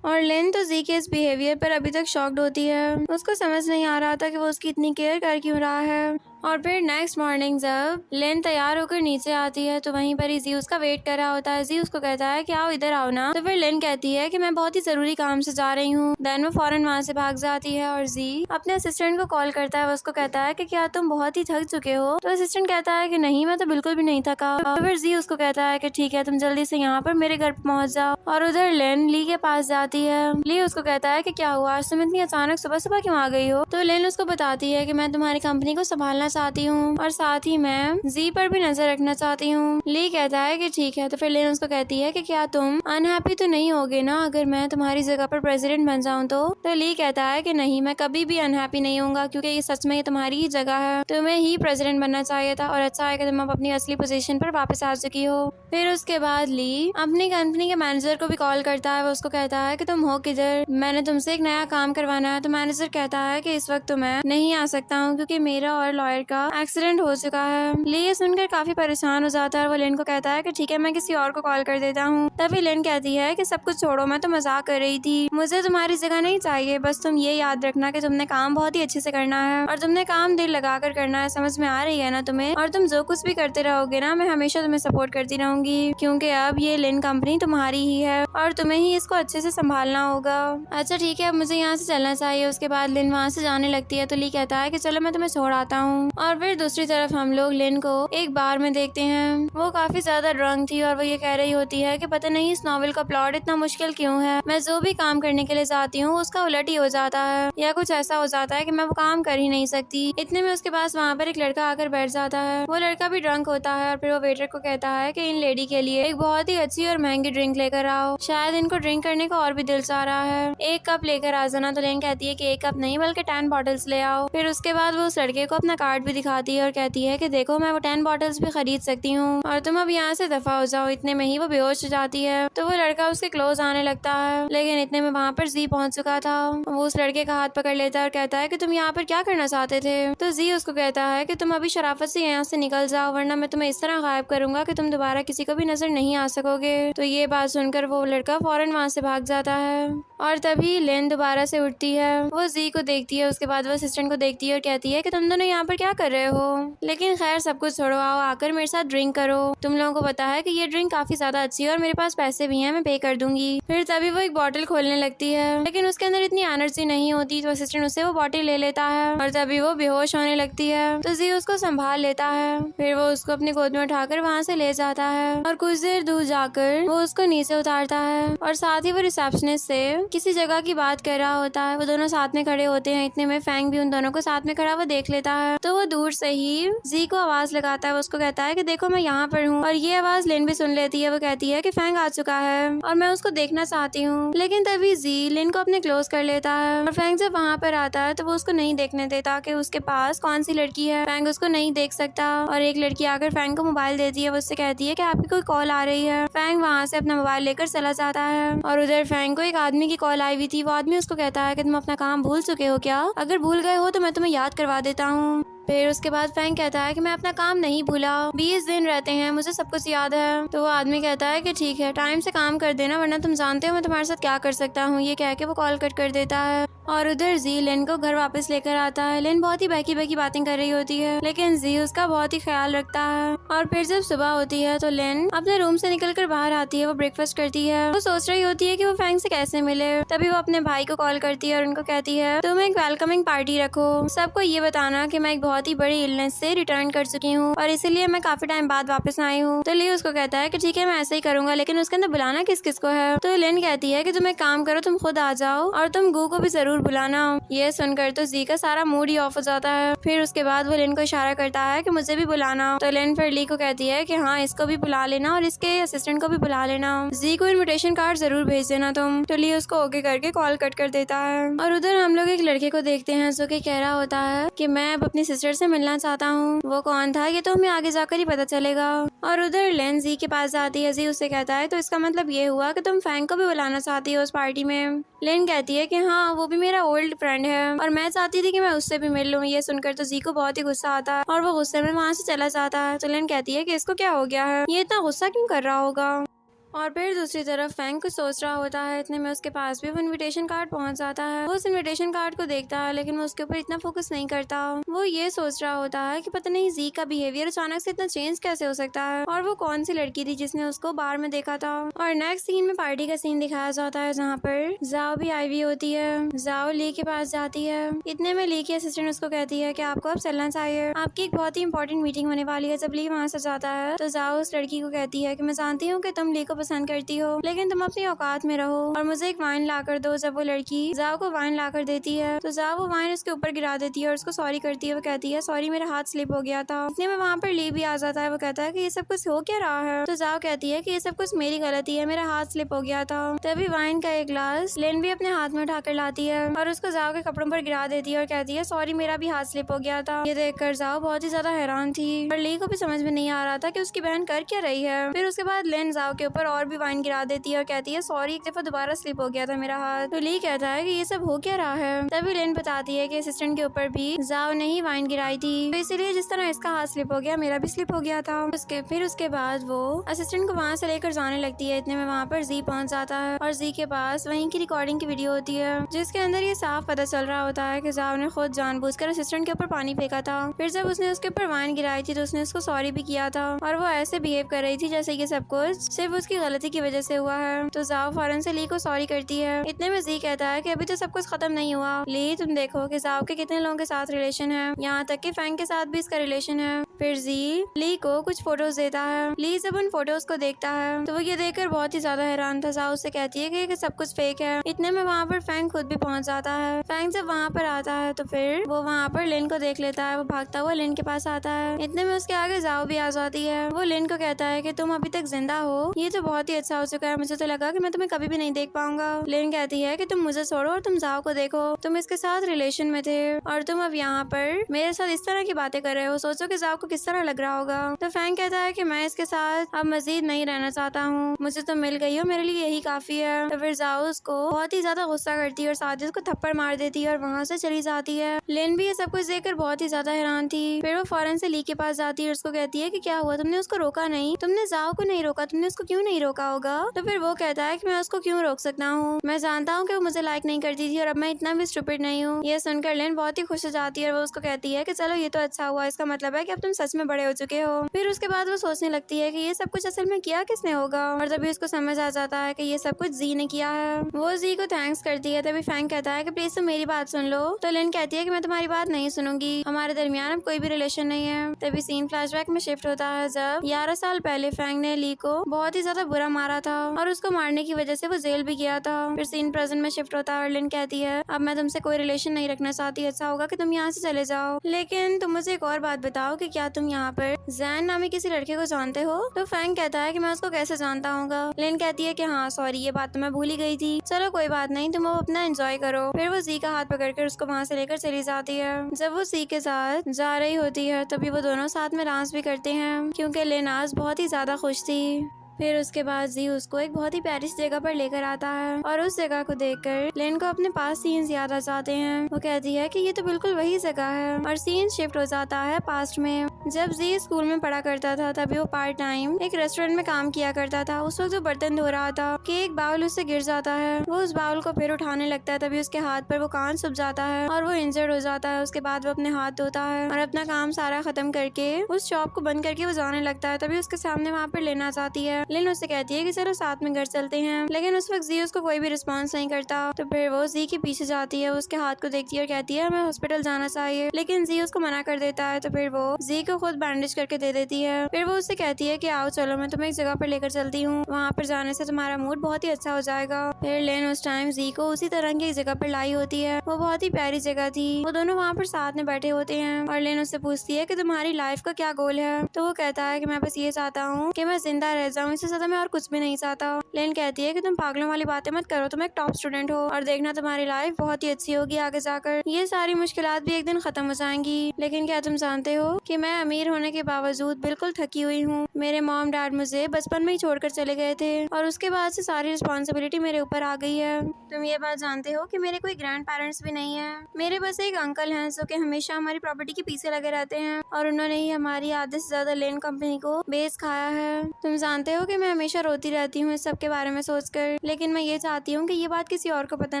और लिन तो जी के इस बिहेवियर पर अभी तक शॉक्ड होती है। उसको समझ नहीं आ रहा था कि वो उसकी इतनी केयर कर क्यों रहा है। और फिर नेक्स्ट मॉर्निंग जब लिन तैयार होकर नीचे आती है तो वहीं पर ही जी उसका वेट कर रहा होता है। जी उसको कहता है कि आओ इधर आओ ना। तो फिर लिन कहती है कि मैं बहुत ही जरूरी काम से जा रही हूँ। देन वो फौरन वहाँ से भाग जाती है और जी अपने असिस्टेंट को कॉल करता है। वो उसको कहता है कि क्या तुम बहुत ही थक चुके हो। तो असिस्टेंट कहता है कि नहीं, मैं तो बिल्कुल भी नहीं थका। तो फिर जी उसको कहता है कि ठीक है, तुम जल्दी से यहाँ पर मेरे घर पहुँच जाओ। और उधर लिन ली के पास जाती है। ली उसको कहता है कि क्या हुआ, आज तुम इतनी अचानक सुबह सुबह क्यों आ गई हो। तो लिन उसको बताती है कि मैं तुम्हारी कंपनी को संभालना चाहती हूँ और साथ ही मैं जी पर भी नजर रखना चाहती हूँ। ली कहता है कि ठीक है। तो फिर लिन उसको कहती है कि क्या तुम अनहैप्पी तो नहीं होगे ना अगर मैं तुम्हारी जगह पर प्रेसिडेंट बन जाऊँ तो ली कहता है कि नहीं, मैं कभी भी अनहैप्पी नहीं होऊंगा क्योंकि ये सच में ये तुम्हारी ही जगह है, तुम्हें ही प्रेसिडेंट बनना चाहिए था और अच्छा है कि तुम अब अपनी असली पोजीशन पर वापस आ चुकी हो। फिर उसके बाद ली अपनी कंपनी के मैनेजर को भी कॉल करता है। वो उसको कहता है कि तुम हो किधर, मैंने तुमसे एक नया काम करवाना है। तो मैनेजर कहता है कि इस वक्त तो मैं नहीं आ सकता हूँ क्योंकि मेरा और लॉयर का एक्सीडेंट हो चुका है। ली ये सुनकर काफी परेशान हो जाता है और वो लिन को कहता है कि ठीक है, मैं किसी और को कॉल कर देता हूँ। तभी लिन कहती है कि सब कुछ छोड़ो, मैं तो मजाक कर रही थी, मुझे तुम्हारी जगह नहीं चाहिए, बस तुम ये याद रखना कि तुमने काम बहुत ही अच्छे से करना है और तुमने काम दिल लगा कर करना है, समझ में आ रही है ना तुम्हें। और तुम जो कुछ भी करते रहोगे ना, मैं हमेशा तुम्हें सपोर्ट करती रहूंगी क्योंकि अब ये लिन कंपनी तुम्हारी ही है और तुम्हें ही इसको अच्छे से संभालना होगा। अच्छा ठीक है, अब मुझे यहाँ से चलना चाहिए। उसके बाद लिन वहाँ से जाने लगती है तो ली कहता है कि चलो मैं तुम्हें छोड़ आता हूँ। और फिर दूसरी तरफ हम लोग लिन को एक बार में देखते हैं। वो काफी ज्यादा ड्रंक थी और वो ये कह रही होती है कि पता नहीं इस नॉवेल का प्लॉट इतना मुश्किल क्यों है, मैं जो भी काम करने के लिए जाती हूँ उसका उलट ही हो जाता है या कुछ ऐसा हो जाता है कि मैं वो काम कर ही नहीं सकती। इतने में उसके पास वहाँ पर एक लड़का आकर बैठ जाता है। वो लड़का भी ड्रंक होता है और फिर वो वेटर को कहता है कि इन लेडी के लिए एक बहुत ही अच्छी और महंगी ड्रिंक लेकर आओ, शायद इनको ड्रिंक करने का और भी दिल चाह रहा है, एक कप लेकर आ जाना। तो लिन कहती है कि एक कप नहीं बल्कि 10 बॉटल्स ले आओ। फिर उसके बाद वो उस लड़के को अपना कार्ड भी दिखाती है और कहती है कि देखो मैं वो 10 बॉटल्स भी खरीद सकती हूँ और तुम अब यहाँ से दफा हो जाओ। इतने में ही वो बेहोश हो जाती है। तो वो लड़का उसके क्लोज आने लगता है, लेकिन इतने में वहाँ पर जी पहुँच चुका था। वो उस लड़के का हाथ पकड़ लेता है और कहता है कि तुम यहाँ पर क्या करना चाहते थे। तो जी उसको कहता है कि तुम अभी शराफत से यहाँ से निकल जाओ वरना मैं तुम्हें इस तरह गायब करूंगा कि तुम दोबारा किसी को भी नजर नहीं आ सकोगे। तो ये बात सुनकर वो लड़का फौरन वहाँ से भाग जाता है और तभी लिन दोबारा से उठती है। वो जी को देखती है, उसके बाद वो असिस्टेंट को देखती है और कहती है कि तुम दोनों यहाँ पर क्या कर रहे हो, लेकिन खैर सब कुछ छोड़ो, आओ आकर मेरे साथ ड्रिंक करो। तुम लोगों को पता है कि ये ड्रिंक काफी ज्यादा अच्छी है और मेरे पास पैसे भी हैं, मैं पे कर दूंगी। फिर तभी वो एक बॉटल खोलने लगती है, लेकिन उसके अंदर इतनी एनर्जी नहीं होती। तो असिस्टेंट उससे वो बॉटल ले लेता है और तभी वो बेहोश होने लगती है। तो जी उसको संभाल लेता है, फिर वो उसको अपनी गोद में उठाकर वहाँ से ले जाता है और कुछ देर दूर जाकर वो उसको नीचे उतारता है और साथ ही वो रिसेप्शनिस्ट से किसी जगह की बात कर रहा होता है। वो दोनों साथ में खड़े होते हैं। इतने में फैंग भी उन दोनों को साथ में खड़ा वो देख लेता है। तो वो दूर से ही जी को आवाज लगाता है। वो उसको कहता है कि देखो मैं यहाँ पर हूँ और ये आवाज लिन भी सुन लेती है। वो कहती है कि फैंग आ चुका है और मैं उसको देखना चाहती हूँ, लेकिन तभी जी लिन को अपने क्लोज कर लेता है और फैंग जब वहाँ पर आता है तो वो उसको नहीं देखने देता कि उसके पास कौन सी लड़की है। फैंग उसको नहीं देख सकता और एक लड़की आकर फैंग को मोबाइल देती है। वो उससे कहती है कि आपकी कोई कॉल आ रही है। फैंग वहाँ से अपना मोबाइल लेकर चला जाता है और उधर फैंग को एक आदमी की कॉल आई हुई थी। वो आदमी उसको कहता है कि तुम अपना काम भूल चुके हो क्या, अगर भूल गए हो तो मैं तुम्हें याद करवा देता हूँ। फिर उसके बाद फैंग कहता है कि मैं अपना काम नहीं भूला, 20 दिन रहते हैं, मुझे सब कुछ याद है। तो वो आदमी कहता है कि ठीक है, टाइम से काम कर देना वरना तुम जानते हो मैं तुम्हारे साथ क्या कर सकता हूँ। ये कह के वो कॉल कट कर देता है और उधर जी लिन को घर वापस लेकर आता है। लिन बहुत ही बहकी बहकी बातें कर रही होती है, लेकिन जी उसका बहुत ही ख्याल रखता है। और फिर जब सुबह होती है तो लिन अपने रूम से निकलकर बाहर आती है। वो ब्रेकफास्ट करती है। वो सोच रही होती है कि वो फैंग से कैसे मिले। तभी वो अपने भाई को कॉल करती है और उनको कहती है तुम एक वेलकमिंग पार्टी रखो, सबको ये बताना कि मैं एक बहुत ही बड़ी इलनेस से रिटर्न कर चुकी हूँ और इसीलिए मैं काफी टाइम बाद वापस आई हूँ। तो ली उसको कहता है कि ठीक है मैं ऐसे ही करूंगा, लेकिन उसके अंदर बुलाना किस किस को है। तो लिन कहती है कि तुम एक काम करो, तुम खुद आ जाओ और तुम गू को भी जरूर बुलाना। ये सुनकर तो जी का सारा मूड ही ऑफ हो जाता है। फिर उसके बाद वो लिन को इशारा करता है कि मुझे भी बुलाना। तो लिन फिर ली को कहती है कि हाँ इसको भी बुला लेना और इसके असिस्टेंट को भी बुला लेना, जी को इन्विटेशन कार्ड जरूर भेज देना तुम। तो ली उसको ओके करके कॉल कट कर देता है और उधर हम लोग एक लड़के को देखते हैं जो कि कह रहा होता है कि मैं अब अपनी सिस्टर से मिलना चाहता हूँ। वो कौन था ये तो हमें आगे जाकर ही पता चलेगा। और उधर लिन जी के पास जाती है। जी उससे कहता है तो इसका मतलब ये हुआ कि तुम फैंग को भी बुलाना चाहती हो उस पार्टी में। लिन कहती है कि हाँ वो भी मेरा ओल्ड फ्रेंड है और मैं चाहती थी कि मैं उससे भी मिल लूँ। ये सुनकर तो जी को बहुत ही गुस्सा आता है और वो गुस्से में वहाँ से चला जाता है। तो लिन कहती है कि इसको क्या हो गया है, ये इतना गुस्सा क्यों कर रहा होगा। और फिर दूसरी तरफ फैंग कुछ सोच रहा होता है। इतने में उसके पास भी वो इनविटेशन कार्ड पहुंच जाता है। वो उस इनविटेशन कार्ड को देखता है, लेकिन वो उसके ऊपर इतना फोकस नहीं करता। वो ये सोच रहा होता है कि पता नहीं जी का बिहेवियर अचानक से इतना चेंज कैसे हो सकता है और वो कौन सी लड़की थी जिसने उसको बार में देखा था। और नेक्स्ट सीन में पार्टी का सीन दिखाया जाता है जहाँ पर जाओ भी आई हुई होती है। जाओ ली के पास जाती है। इतने में ली की असिस्टेंट उसको कहती है कि आपको अब चलना चाहिए, आपकी एक बहुत ही इंपॉर्टेंट मीटिंग होने वाली है। जब ली वहाँ से जाता है तो जाओ उस लड़की को कहती है कि मैं जानती हूँ कि तुम ली को पसंद करती हो, लेकिन तुम अपनी औकात में रहो और मुझे एक वाइन ला कर दो। जब वो लड़की जाओ को वाइन ला कर देती है तो जाओ वो वाइन उसके ऊपर गिरा देती है और उसको सॉरी करती है। वो कहती है सॉरी मेरा हाथ स्लिप हो गया था। इतने में वहाँ पर ली भी आ जाता है। वो कहता है कि ये सब कुछ हो क्या रहा है। तो जाओ कहती है कि ये सब कुछ मेरी गलती है, मेरा हाथ स्लिप हो गया था। तभी वाइन का एक ग्लास लिन भी अपने हाथ में उठाकर लाती है और उसको जाओ के कपड़ों पर गिरा देती है और कहती है सॉरी मेरा भी हाथ स्लिप हो गया था। ये देखकर जाओ बहुत ही ज्यादा हैरान थी और ली को भी समझ में नहीं आ रहा था कि उसकी बहन कर क्या रही है। फिर उसके बाद लिन जाओ के ऊपर और भी वाइन गिरा देती है और कहती है सॉरी एक दफा दोबारा स्लिप हो गया था मेरा हाथ। तो ली कहता है कि ये सब हो क्या रहा है। तभी लिन बताती है कि असिस्टेंट के ऊपर भी जाओ ने ही वाइन गिराई थी, तो इसीलिए जिस तरह इसका हाथ स्लिप हो गया मेरा भी स्लिप हो गया था। फिर उसके बाद वो असिस्टेंट को वहाँ से लेकर जाने लगती है। इतने में वहाँ पर जी पहुँच जाता है और जी के पास वहीं की रिकॉर्डिंग की वीडियो होती है जिसके अंदर ये साफ पता चल रहा होता है कि जाओ ने खुद जानबूझकर असिस्टेंट के ऊपर पानी फेंका था। फिर जब उसने उसके ऊपर वाइन गिराई थी तो उसने उसको सॉरी भी किया था और वो ऐसे बिहेव कर रही थी जैसे ये सब कुछ सिर्फ उसकी गलती की वजह से हुआ है। तो जाओ फौरन से ली को सॉरी करती है। इतने में जी कहता है कि अभी तो सब कुछ खत्म नहीं हुआ। ली तुम देखो कि जाओ के कितने लोगों के साथ रिलेशन है, यहाँ तक कि फैंग के साथ भी इसका रिलेशन है। फिर जी ली को कुछ फोटोज देता है। ली जब उन फोटोज को देखता है तो वो ये देखकर बहुत ही ज्यादा हैरान था। जाओ उससे कहती है कि सब कुछ फेक है। इतने में वहाँ पर फैंग खुद भी पहुँच जाता है। फैंग जब वहाँ पर आता है तो फिर वो वहाँ पर लिन को देख लेता है। वो भागता हुआ लिन के पास आता है। इतने में उसके आगे जाओ भी आ जाती है। वो लिन को कहता है कि तुम अभी तक जिंदा हो, ये तो बहुत ही अच्छा हो चुका है। मुझे तो लगा कि मैं तुम्हें कभी भी नहीं देख पाऊंगा। लिन कहती है कि तुम मुझे छोड़ो और तुम जाओ को देखो, तुम इसके साथ रिलेशन में थे और तुम अब यहाँ पर मेरे साथ इस तरह की बातें कर रहे हो। सोचो कि जाओ को किस तरह लग रहा होगा। तो फैंग कहता है कि मैं इसके साथ अब मजीद नहीं रहना चाहता हूँ, मुझे तो मिल गई हो, मेरे लिए यही काफी है। तो फिर जाओ उसको बहुत ही ज्यादा गुस्सा करती है और साथ ही उसको थप्पड़ मार देती है और वहाँ से चली जाती है। लिन भी ये सब कुछ देखकर बहुत ही ज्यादा हैरान थी। फिर वो फौरन से ली के पास जाती है और उसको कहती है कि क्या हुआ, तुमने उसको रोका नहीं, तुमने जाओ को नहीं रोका, तुमने उसको क्यों नहीं रोका होगा। तो फिर वो कहता है कि मैं उसको क्यों रोक सकता हूँ, मैं जानता हूँ कि वो मुझे लाइक नहीं करती थी और अब मैं इतना भी स्टूपिड नहीं हूँ। ये सुनकर लिन बहुत ही खुश हो जाती है और वो उसको कहती है कि चलो ये तो अच्छा हुआ, इसका मतलब है कि अब तुम सच में बड़े हो चुके हो। फिर उसके बाद वो सोचने लगती है कि ये सब कुछ असल में किया किसने होगा और तभी उसको समझ आ जाता है कि ये सब कुछ जी ने किया है। वो जी को थैंक्स करती है। तभी फैंग कहता है कि प्लीज तुम मेरी बात सुन लो। तो लिन कहती है कि मैं तुम्हारी बात नहीं सुनूंगी, हमारे दरमियान अब कोई भी रिलेशन नहीं है। तभी सीन फ्लैशबैक में शिफ्ट होता है जब 11 साल पहले फैंग ने ली को बहुत ही ज्यादा बुरा मारा था और उसको मारने की वजह से वो जेल भी गया था। फिर सीन प्रेजेंट में शिफ्ट होता है और लिन कहती है अब मैं तुमसे कोई रिलेशन नहीं रखना चाहती, अच्छा होगा कि तुम यहाँ से चले जाओ। लेकिन तुम मुझे एक और बात बताओ कि क्या तुम यहाँ पर जैन नामी किसी लड़के को जानते हो। तो फैंग कहता है कि मैं उसको कैसे जानता हूँगा। लिन कहती है कि हाँ सॉरी, ये बात तो मैं भूल ही गई थी, चलो कोई बात नहीं, तुम अब अपना एंजॉय करो। फिर वो जी का हाथ पकड़कर उसको वहाँ से लेकर चली जाती है। जब वो सी के साथ जा रही होती है तभी वो दोनों साथ में डांस भी करते हैं क्योंकि लिन आज बहुत ही ज्यादा खुश थी। फिर उसके बाद जी उसको एक बहुत ही प्यारी सी जगह पर लेकर आता है और उस जगह को देखकर लिन को अपने पास सीन्स याद आ जाते हैं। वो कहती है कि ये तो बिल्कुल वही जगह है और सीन शिफ्ट हो जाता है पास्ट में। जब जी स्कूल में पढ़ा करता था तभी वो पार्ट टाइम एक रेस्टोरेंट में काम किया करता था। उस वक्त वो बर्तन धो रहा था कि एक बाउल उससे गिर जाता है। वो उस बाउल को फिर उठाने लगता है तभी उसके हाथ पर वो कांच छुप जाता है और वो इंजर्ड हो जाता है। उसके बाद वो अपने हाथ धोता है और अपना काम सारा खत्म करके उस शॉप को बंद करके वो जाने लगता है। तभी उसके सामने वहाँ पर लिन आ जाती है। लिन उससे कहती है कि चलो साथ में घर चलते हैं, लेकिन उस वक्त जी उसको कोई भी रिस्पॉन्स नहीं करता। तो फिर वो जी के पीछे जाती है, उसके हाथ को देखती है और कहती है हमें हॉस्पिटल जाना चाहिए, लेकिन जी उसको मना कर देता है। तो फिर वो जी को खुद बैंडेज करके दे देती है। फिर वो उससे कहती है कि आओ चलो मैं तुम्हें एक जगह पर लेकर चलती हूँ, वहाँ पर जाने से तुम्हारा मूड बहुत ही अच्छा हो जाएगा। फिर लिन उस टाइम जी को उसी तरह की एक जगह पर लाई होती है। वो बहुत ही प्यारी जगह थी। वो दोनों वहाँ पर साथ में बैठे होते हैं और लिन उससे पूछती है कि तुम्हारी लाइफ का क्या गोल है। तो वो कहता है कि मैं बस ये चाहता हूँ कि मैं जिंदा रह जाऊँ, इससे ज्यादा मैं और कुछ भी नहीं चाहता। लिन कहती है कि तुम पागलों वाली बातें मत करो, तुम एक टॉप स्टूडेंट हो और देखना तुम्हारी लाइफ बहुत ही अच्छी होगी आगे जाकर, ये सारी मुश्किलात भी एक दिन खत्म हो जाएंगी। लेकिन क्या तुम जानते हो कि मैं अमीर होने के बावजूद बिल्कुल थकी हुई हूँ। मेरे मॉम डैड मुझे बचपन में ही छोड़कर चले गए थे और उसके बाद से सारी रिस्पॉन्सिबिलिटी मेरे ऊपर आ गई है। तुम ये बात जानते हो कि मेरे कोई ग्रैंड पेरेंट्स भी नहीं है, मेरे बस एक अंकल हैं जो कि हमेशा हमारी प्रॉपर्टी के पीछे लगे रहते हैं और उन्होंने ही हमारी आधे से ज्यादा लेन कंपनी को बेच खाया है। तुम जानते हो कि मैं हमेशा रोती रहती हूँ इस सब के बारे में सोचकर, लेकिन मैं ये चाहती हूँ कि ये बात किसी और को पता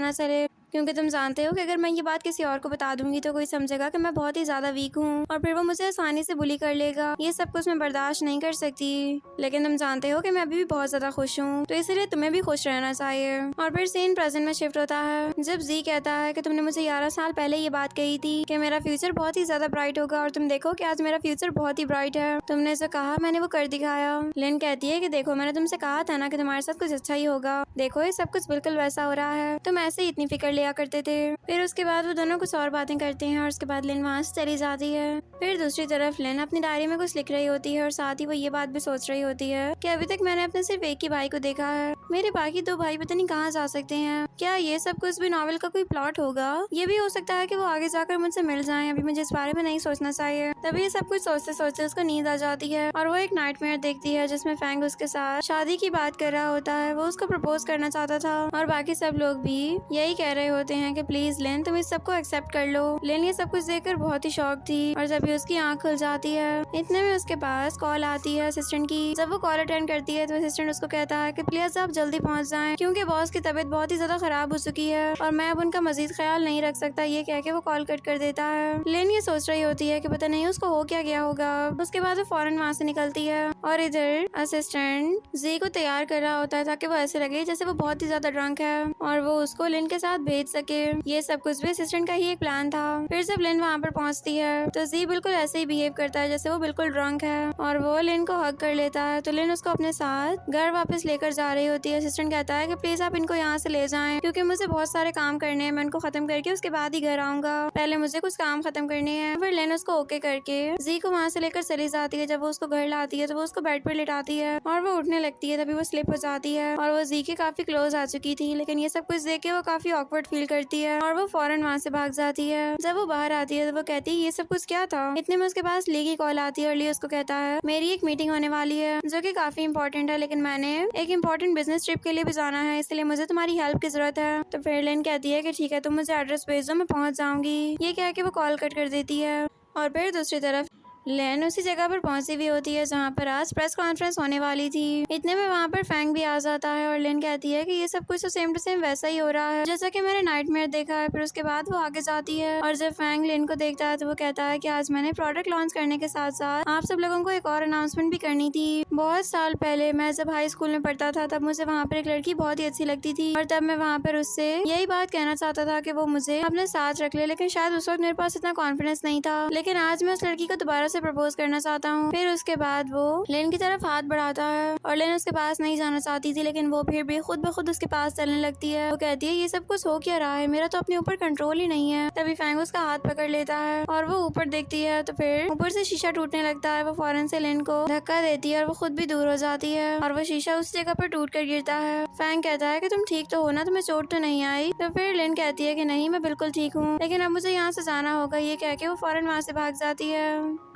ना चले, क्योंकि तुम जानते हो कि अगर मैं ये बात किसी और को बता दूंगी तो कोई समझेगा कि मैं बहुत ही ज्यादा वीक हूँ और फिर वो मुझे आसानी से बुली कर लेगा। ये सब कुछ मैं बर्दाश्त नहीं कर सकती। लेकिन तुम जानते हो कि मैं अभी भी बहुत ज्यादा खुश हूँ, तो इसीलिए तुम्हें भी खुश रहना चाहिए। और फिर सीन प्रेजेंट में शिफ्ट होता है जब जी कहता है कि तुमने मुझे 11 साल पहले ये बात कही थी कि मेरा फ्यूचर बहुत ही ज्यादा ब्राइट होगा और तुम देखो कि आज मेरा फ्यूचर बहुत ही ब्राइट है। तुमने जो कहा मैंने वो कर दिखाया। लिन कहती है कि देखो मैंने तुमसे कहा था ना कि तुम्हारे साथ कुछ अच्छा ही होगा, देखो ये सब कुछ बिल्कुल वैसा हो रहा है, तुम ऐसे ही इतनी फिक्र लिया करते थे। फिर उसके बाद वो दोनों कुछ और बातें करते हैं और उसके बाद लिन वहाँ से चली जाती है। फिर दूसरी तरफ लिन अपनी डायरी में कुछ लिख रही होती है और साथ ही वो ये बात भी सोच रही होती है कि अभी तक मैंने अपने सिर्फ एक ही भाई को देखा है, मेरे बाकी 2 भाई पता नहीं कहाँ जा सकते हैं। क्या ये सब कुछ भी नॉवेल का कोई प्लॉट होगा? ये भी हो सकता है कि वो आगे जाकर मुझसे मिल जाएं, अभी मुझे इस बारे में नहीं सोचना चाहिए। तभी ये सब कुछ सोचते सोचते उसको नींद आ जाती है और वो एक नाइटमेयर देखती है जिसमें फैंग उसके साथ शादी की बात कर रहा होता है। वो उसको प्रपोज करना चाहता था और बाकी सब लोग भी यही कह रहे होते हैं कि प्लीज लिन तुम इस सबको एक्सेप्ट कर लो। लिन ये सब कुछ देखकर बहुत ही शॉक थी और जब भी उसकी आंख खुल जाती है इतने में उसके पास कॉल आती है असिस्टेंट की। जब वो कॉल अटेंड करती है तो असिस्टेंट उसको कहता है कि प्लीज आप जल्दी पहुंच जाएं क्योंकि बॉस की तबीयत बहुत ही ज्यादा खराब खराब हो चुकी है और मैं अब उनका मजीद ख्याल नहीं रख सकता। ये कह के वो कॉल कट कर देता है। लेन ये सोच रही होती है कि पता नहीं उसको हो क्या गया होगा। उसके बाद वो फौरन वहाँ से निकलती है और इधर असिस्टेंट जी को तैयार कर रहा होता है ताकि वो ऐसे लगे जैसे वो बहुत ही ज्यादा ड्रंक है और वो उसको लिन के साथ भेज सके। ये सब कुछ भी असिस्टेंट का ही एक प्लान था। फिर जब लिन वहाँ पर पहुँचती है तो जी बिल्कुल ऐसे ही बिहेव करता है जैसे वो बिल्कुल ड्रंक है और वो लिन को हग कर लेता है। तो लिन उसको अपने साथ घर वापस लेकर जा रही होती है। असिस्टेंट कहता है कि प्लीज आप इनको यहाँ से ले जाएं क्योंकि मुझे बहुत सारे काम करने हैं। मैं इनको खत्म करके उसके बाद ही घर आऊंगा। पहले मुझे कुछ काम खत्म करने हैं। फिर लिन उसको ओके करके जी को वहाँ से लेकर चली जाती है। जब वो उसको घर लाती है तो वो उसको बेड पर लिटाती है और वो उठने लगती है। तभी वो स्लिप हो जाती है और वो जी के काफी क्लोज आ चुकी थी। लेकिन ये सब कुछ देख के वो काफी ऑकवर्ड फील करती है और वो फौरन वहाँ से भाग जाती है। जब वो बाहर आती है तो वो कहती है ये सब कुछ क्या था। इतने में उसके पास ली की कॉल आती है और ली उसको कहता है मेरी एक मीटिंग होने वाली है जो कि काफी इंपॉर्टेंट है, लेकिन मैंने एक इम्पोर्टेंट बिजनेस ट्रिप के लिए भी जाना है, इसलिए मुझे तुम्हारी हेल्प की जरूरत है। तो फिर लिन कहती है कि ठीक है तुम मुझे एड्रेस भेज दो, मैं पहुंच जाऊंगी। ये कह के वो कॉल कट कर देती है और फिर दूसरी तरफ लेन उसी जगह पर पहुंची हुई होती है जहां पर आज प्रेस कॉन्फ्रेंस होने वाली थी। इतने में वहां पर फैंग भी आ जाता है और लेन कहती है कि ये सब कुछ तो सेम टू सेम वैसा ही हो रहा है जैसा कि मैंने नाइटमेयर देखा है। फिर उसके बाद वो आगे जाती है और जब फैंग लेन को देखता है तो वो कहता है कि आज मैंने प्रोडक्ट लॉन्च करने के साथ साथ आप सब लोगों को एक और अनाउंसमेंट भी करनी थी। बहुत साल पहले मैं जब हाई स्कूल में पढ़ता था तब मुझे वहाँ पर एक लड़की बहुत ही अच्छी लगती थी और तब मैं वहाँ पर उससे यही बात कहना चाहता था कि वो मुझे अपने साथ रख ले, लेकिन शायद उस वक्त मेरे पास इतना कॉन्फिडेंस नहीं था। लेकिन आज मैं उस लड़की को दोबारा से प्रपोज करना चाहता हूँ। फिर उसके बाद वो लेन की तरफ हाथ बढ़ाता है और लेन उसके पास नहीं जाना चाहती थी, लेकिन वो फिर भी खुद ब खुद उसके पास चलने लगती है। वो कहती है ये सब कुछ हो क्या रहा है, मेरा तो अपने ऊपर कंट्रोल ही नहीं है। तभी फैंग उसका हाथ पकड़ लेता है और वो ऊपर देखती है तो फिर ऊपर से शीशा टूटने लगता है। वो फौरन से लेन को धक्का देती है और वो खुद भी दूर हो जाती है और वो शीशा उस जगह पर टूट कर गिरता है। फैंग कहता है कि तुम ठीक तो हो ना, तुम्हें चोट तो नहीं आई। तो फिर लेन कहती है कि नहीं मैं बिल्कुल ठीक हूँ, लेकिन अब मुझे यहाँ से जाना होगा। ये कह के वो फौरन वहाँ से भाग जाती है